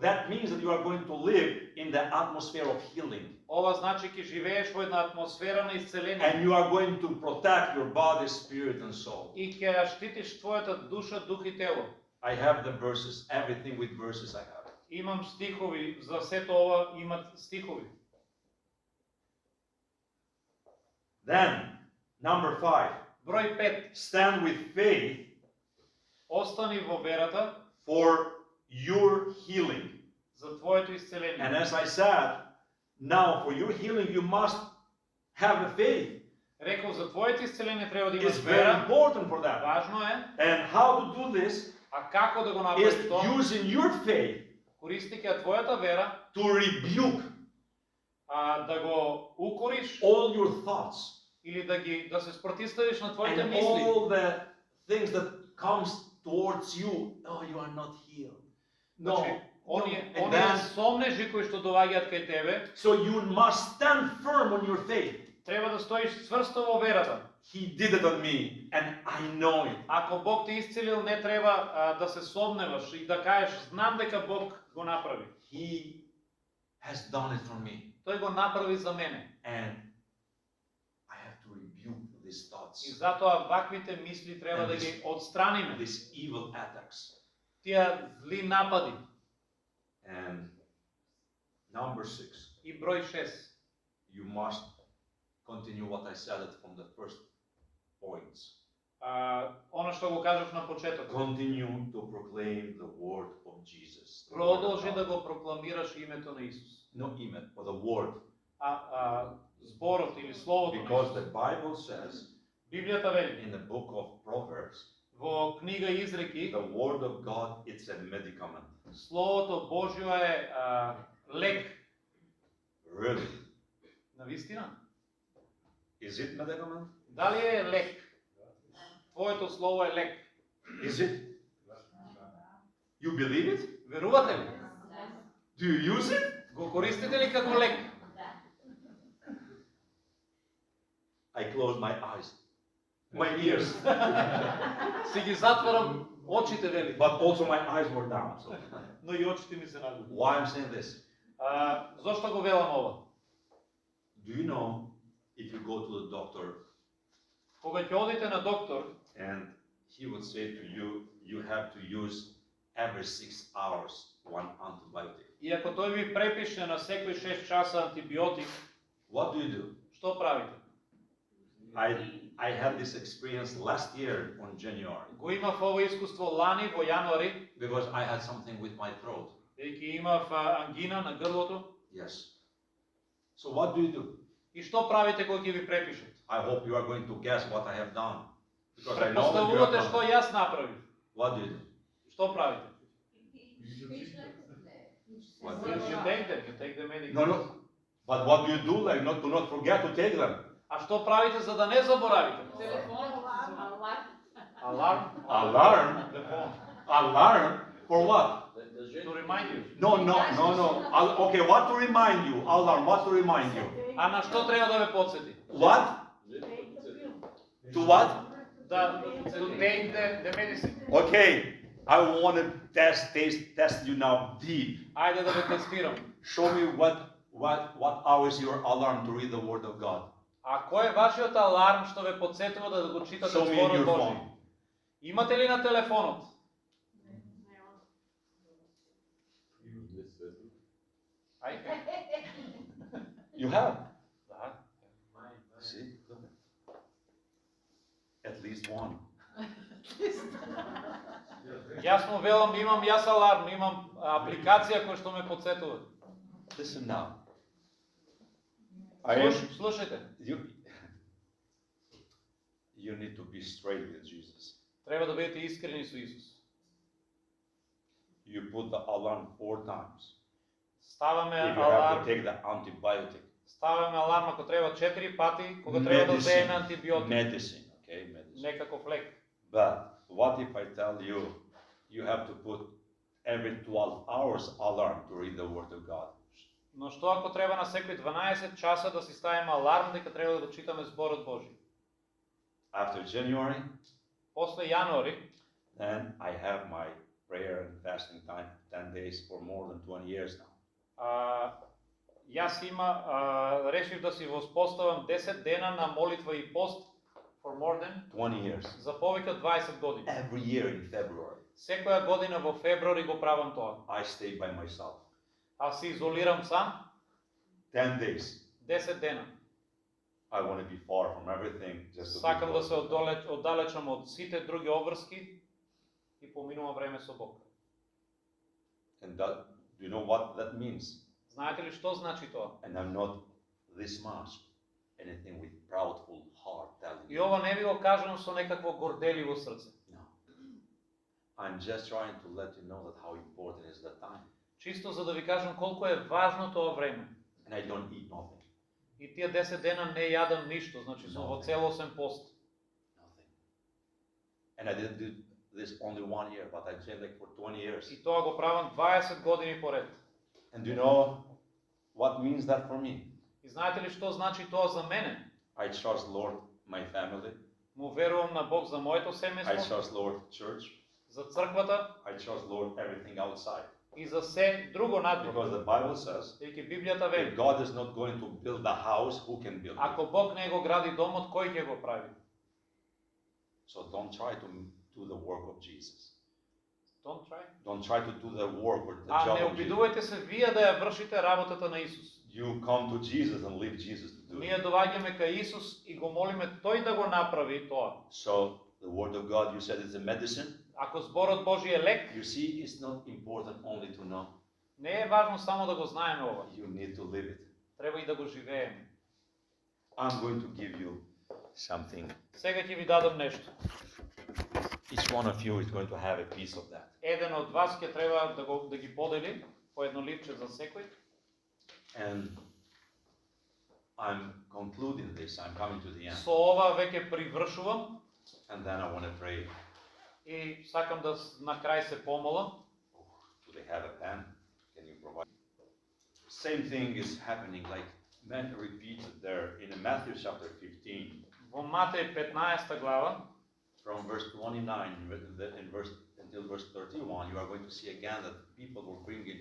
that means that you are going to live in the atmosphere of healing. Ова значи ќе живееш во една атмосфера на исцеление And you are going to protect your body, spirit, and soul. и ќе ја штитиш твојата душа, дух и тело. I have the verses, everything with verses I have. Имам стихови, за сето ова имат стихови. Then, number 5, Број 5. stand with faith Остани во верата for your healing. за твоето And исцеление. as I said, now for your healing, you must have the faith. Рекол, за твоето исцеление треба да имаш It's very вера. important for that. Важно е. And how to do this А како да го is направиш тоа? using your faith Користики ја твојата вера, to rebuke да го укориш all your thoughts или да се спротивставиш на твоите and мисли. all the things that comes towards you. Oh, you are not healed. No. Значи, оние And then, сомнежи кои што доаѓаат кај тебе, so you must stand firm on your faith. треба да стоиш цврсто во верата. He did it on me, and I know it. Ако Бог те исцелил, не треба да се сомневаш и да кажеш, знам дека Бог го направи. He has done it for me, Тој го направи за мене. and I have to rebuke these И thoughts, затоа ваквите мисли треба да ги отстраниме. these evil attacks. Тие зли напади. And Number 6. И број 6. You must continue what I said from the first points. Оно што го кажав на почеток. Continue to proclaim the word of Jesus. the word of Продолжи God. да го прокламираш името на Исус. No email, but the word. Зборот или словото на Because Исус. the Bible says Библијата вели in the book of Proverbs, во книга Изреки, the word of God, it's a medicament. словото Божјо е лек. Really? Навистина? Is it medicament? Дали е лек? Твоето слово е лек. Is it? You believe it? Верувате ли? Do you use it? Го користите ли како лек? I close my eyes, my ears, Си ги затварам очите, вели. but also my eyes were down. So. Но и очите ми се надуват. Why I'm saying this? Зошто го велам ова? Do you know if you go to the doctor Кога ќе одите на доктор, and he would say to you, you have to use every 6 hours one antibiotic. и ако тој ви препише на секој 6 часа антибиотик, What do? што правите? I had this experience last year on January Го имав ова искуство лани во јануари, because I had something with my throat. бидејќи имав ангина на грлото. Yes. So what do? И што правите кога ќе ви препишат? I hope you are going to guess what I have done because I know that you have Представувате done. што јас направив. What do? Што правите? What You take the medication. No. But what do you do? Like not to not forget to take them. А што правите за да не заборавите? Аларм. Alarm. Телефон. Alarm for what? To remind you. No. Okay, what to remind you? Alarm. What to remind you? А на што треба да ве подсети? What? To what? Да, to take the medicine. Okay, I want to test you now deep. Ајде да ве тестирам. Show me what hour is your alarm to read the Word of God. А кој е вашиот аларм што ве подсетува да го читате Show me in зборот your Божи? phone. Имате ли на телефонот? Ајде. You have. Да. See? At least one. Јас му велам, имам јас аларм, имам апликација која што ме подсетува. Listen now. Слушајте. You need to be straight with Jesus. Треба да бидете искрени со Исус. You put the alarm 4 times. Ставаме If you have to аларм, take the antibiotic. ставаме аларм ако треба 4 пати, кога треба да земеме антибиотик, Medicine, okay, medicine. некаков лек. But what if I tell you, you have to put every 12 hours alarm to read the Word of God? Но што ако треба на секој 12 часа да си ставиме аларм дека треба да го читаме зборот Божи? After January, После јануари, then I have my prayer and fasting time 10 days for more than 20 years now. Јас решив да си воспоставам 10 дена на молитва и пост for more than 20 years. за повеќе од 20 години. Every year in February, Секоја година во февруари го правам тоа. I stay by myself. Аз се изолирам сам 10 days. 10 дена. I want to be far from everything. Just to be Сакам да close се to God. оддалечам од сите други обврски и поминувам време со Бог. And that, do you know what that means? Знаете ли што значи тоа? And I'm not this much anything with proudful heart telling И you. ова не ви го кажам со некакво горделиво срце. No. I'm just trying to let you know that how important is that time. Чисто за да ви кажам колку е важно тоа време. And I don't eat nothing. И тие 10 дена не јадам ништо, значи сум во целосен пост. Nothing. And I didn't do this only 1 year, but I did like for 20 years. И тоа го правам 20 години поред. And do you know what means that for me? И знаете ли што значи тоа за мене? I trust Lord my family. Му верувам на Бог за моето I семејство, trust Lord church. за црквата I trust Lord everything outside. и за се друго надвор. Because the Bible says, Бидејќи Библијата if вели, God is not going to build the house, who can build it? ако Бог не го гради домот, кој ќе го прави? So don't try to do the work of Jesus. Don't try to do the work or the А job не of Jesus. обидувајте се вие да ја вршите работата на Исус. You come to Jesus and leave Jesus to do Ние it. доаѓаме кај Исус и го молиме тој да го направи тоа. So the word of God, you said, is a medicine. Ако зборот Божи е лек, You see, it's not important only to know. не е важно само да го знаеме ова. You need to live it. Треба и да го живееме. I'm going to give you something. Сега ќе ви дадам нешто. Each one of you is going to have a piece of that. Еден од вас ќе треба да ги подели по едно ливче за секој. And I'm concluding this. I'm coming to the end. Со ова веќе привршувам And then I want to pray. и сакам да на крај се помолам. Do they have a pen? Can you provide? Same thing is happening, like man repeated there in Matthew chapter 15, Во Матеј 15 глава, from verse 29 until verse 31. You are going to see again that people were bringing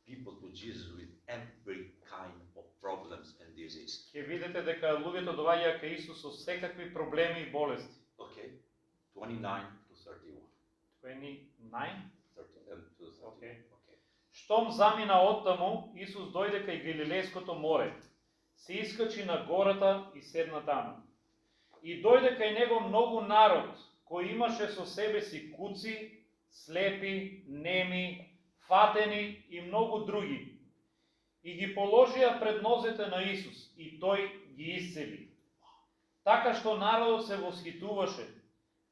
people to Jesus with every kind of problems and disease. ќе видите дека луѓето доаѓаат кај Исус со секакви проблеми и болести. Okay, 29 to 31. 29. 30 to 31. Okay. Okay. Штом замина оттаму, Исус дојде кај Галилејското море, се искачи на гората и седна таму. И дојде кај него многу народ, кој имаше со себе си куци, слепи, неми, фатени и многу други. И ги положија пред нозете на Исус, и тој ги исцели. Така што народот се восхитуваше,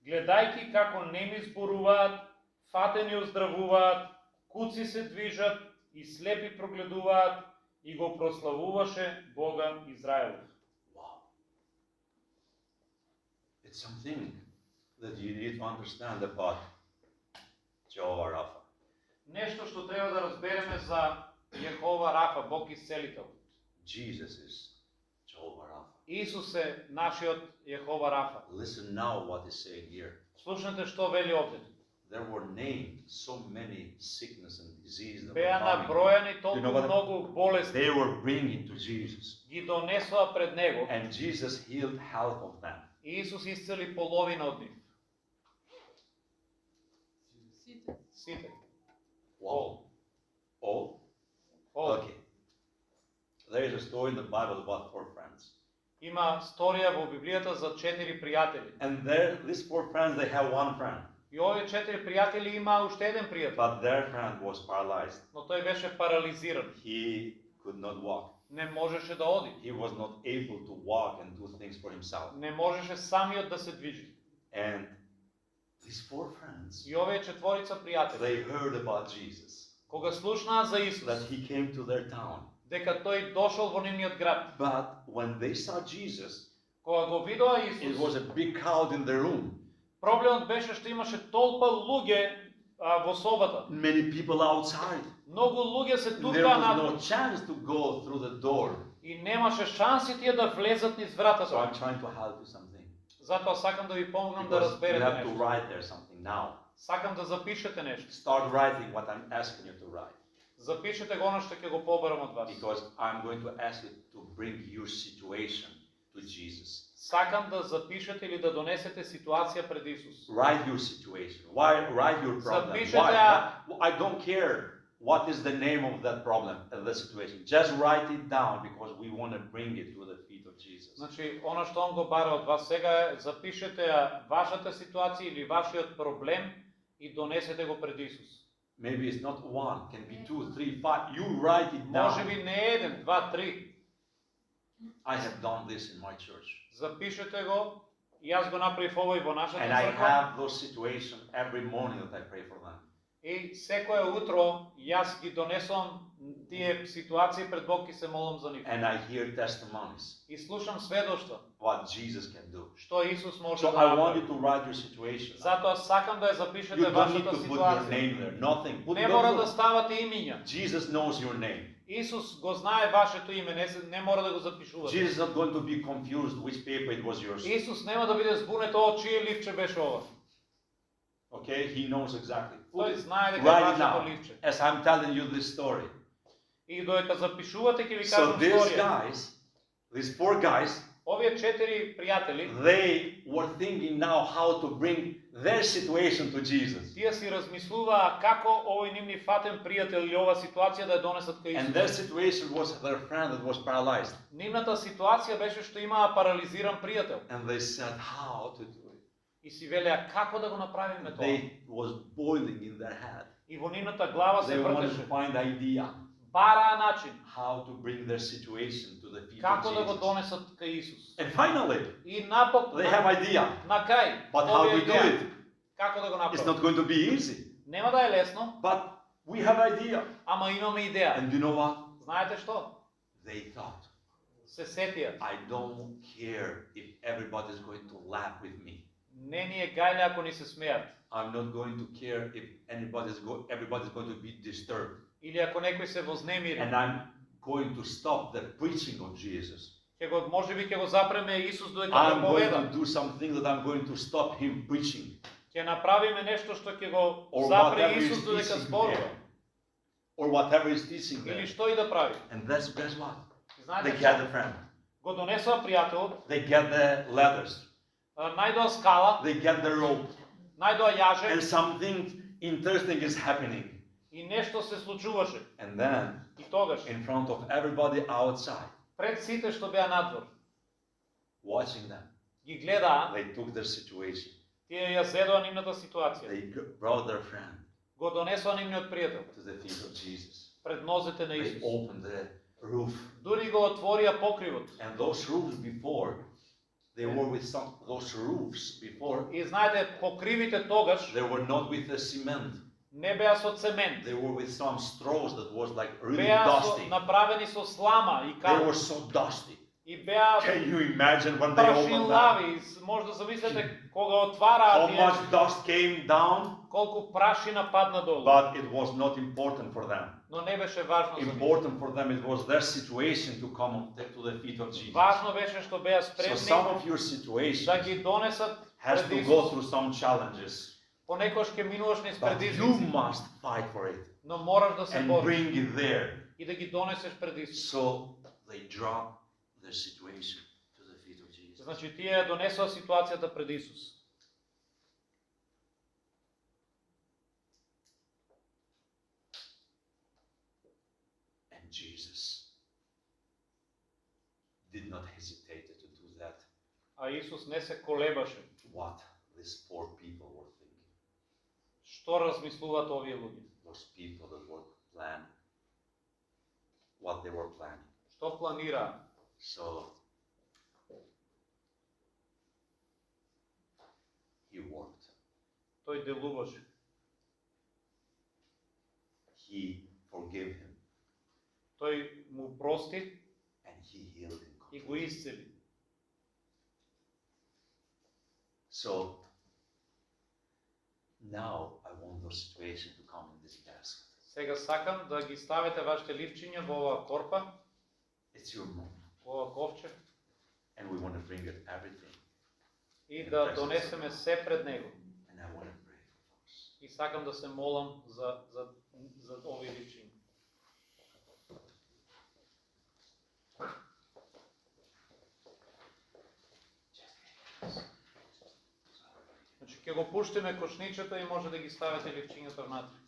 гледајќи како неми зборуваат, фатени оздравуваат, куци се движат и слепи прогледуваат, и го прославуваше Бога Израелов. Wow. It's something that you need to understand about Jehovah Rapha. Нешто што треба да разбереме за Јехова Рафа, Бог исцелител. Jesus is Jehovah Rapha. Исус е нашиот Јехова Рафа. Listen now what is saying here. Слушнете што вели овде. There were named so many sickness and disease that Беа were coming. набројани толку You know what? многу болести, They were bringing to Jesus. ги донесоа пред него. And Jesus healed half of them. И Исус исцели половина од нив. Сите. Wow. All? All. Okay. There is a story in the Bible about 4 friends. Има сторија во Библијата за 4 пријатели. And there, these 4 friends, they have one friend. И овие 4 пријатели има уште еден пријател, But their friend was paralyzed. но тој беше парализиран. He could not walk. Не можеше да оди. He was not able to walk and do things for himself. Не можеше самиот да се движи. And these 4 friends, И овие четворица пријатели, they heard about Jesus. кога слушнаа за That Исус, he came to their town. дека тој дошол во нивниот град, But when they saw Jesus, кога го видоа it was Исус, a big crowd in the room. проблемот беше што имаше толпа луѓе во собата. Many people outside. Многу луѓе се There туркаа was no надвор chance to go through the door. и немаше шанси тие да влезат низ вратата. So I'm trying to help you something. Затоа сакам да ви помогнам да Because you разберете have to нешто. write there something now. Сакам да запишете нешто. Start writing what I'm asking you to write. Запишете го она што ќе го побарам од вас. Because I'm going to ask you to bring your situation to Jesus. Сакам да запишете или да донесете ситуација пред Исус. Write your situation. Why write your problem? Запишете Why? I don't care what is the name of that problem and the situation. Just write it down because we want to bring it to the feet of Jesus. Значи, она што он го бара од вас сега е, запишете ја вашата ситуација или вашиот проблем и донесете го пред Исус. Maybe it's not 1, can be 2, 3, 5. You write it Може down. би не еден, два, три. I have done this in my church. Запишете го, и јас го направив ова и во нашата And I црква. have those situations every morning that I pray for them. И секое утро јас ги донесувам тие ситуации пред Бог и се молам за нив. And I hear testimonies, И слушам сведоштва what Jesus can do. што Исус може So да I want направи. you to write your situation. Затоа сакам да ја You запишете don't need вашата to put your ситуација. name there, nothing. Put Не мора да your, ставате имиња. Jesus knows your name. Исус го знае вашето име, не мора да го запишувате. Jesus is not going to be confused which paper it was yours. Исус нема да биде збунет о чие ливче беше ова. Okay, he knows exactly. Тој Put it знае дека е right вашето now, ливче. as I'm telling you this story. И додека запишувате ќе ви So кажам these сторија. guys, these 4 guys, Овие 4 пријатели they were thinking now how to bring their situation to Jesus. Тие си размислуваа како овој нивни фатен пријател или ова ситуација да ја донесат кај And Исус. their situation was their friend that was paralyzed. Нивната ситуација беше што имаа парализиран пријател. And they said, how to do it? И си велеа како да го направиме тоа. They was boiling in their head. И во нивната глава се They wanted to вртеше. find idea Бараа начин how to bring their situation to the feet of како да го Jesus. донесат кај Исус. And finally, И напокон, they have idea. на крај, But how овие to do идеја, it? како да го It's направат. not going to be easy. Нема да е лесно, But we have idea. ама имаме идеја. And you know what? Знаете што? They thought, Се сетија. I don't care if everybody's going to laugh with me. Не ни е гајле ако ни се смеат. I'm not going to care if everybody's going to be disturbed. Или ако некој се вознемири. And I'm going to stop the preaching of Jesus. Ќе го можеби ќе го запреме Исус додека I'm going проповеда. to do something that I'm going to stop him preaching. Ќе направиме нешто што ќе го Or запре whatever Исус is додека teaching зборува. there. Or whatever is teaching Или there. што и да прави. And that's guess what? И знаете They што? get the friend. Го донесоа пријател, They get the letters. најдоа скала, They get the rope. најдоа јаже And something interesting is happening. и нешто се случуваше. And then, И тогаш, in front of everybody outside, пред сите што беа надвор, watching them, ги гледаа, they took their situation. тие ја зедоа нивната ситуација. They brought their friend Го донесоа нивниот пријател to the feet of Jesus. пред нозете на They Исус. opened the roof. Дури го отворија покривот. And those roofs before, they were with those roofs before, И знаете, покривите тогаш they were not with the cement. не беа со цемент. They were with some straws that was like really Беа dusty. направени со слама и They were камък. so dusty. И беа Can you imagine when they opened them? прашилави. Може да замислите кога отвараа How тие, much dust came down? колку прашина падна долу. But it was not important for them. Но не беше важно за нив. Important for them, it was their situation to come to the feet of Jesus. Важно беше што беа So спремни some of your да situations ги донесат has пред to Исус. go through some challenges. Понекогаш ќе минуваш низ But you предизвици, must fight for it но мораш да се and бориш bring it there. и да ги донесеш пред Исус. So they drop their situation to the feet of Jesus. Значи тие ја донесоа ситуацијата пред Исус. And Jesus did not hesitate to do that. А Исус не се колебаше. What these poor people were thinking. Што размислуваат овие луѓе? Those people that were planning. What they were planning. Што планираа? So he worked. Тој делуваше. He forgave him Тој му прости and he healed him. и го исцели. So now I want your situation to come in this basket. Сега сакам да ги ставите вашите ливчиња во оваа корпа, It's your moment. во ова ковче And we want to bring it everything. и да донесеме се пред него. And I want to pray for those. И сакам да се молам за овие ливчиња. Значи ќе го пуштиме кошничето и може да ги ставите ливчињата внатре.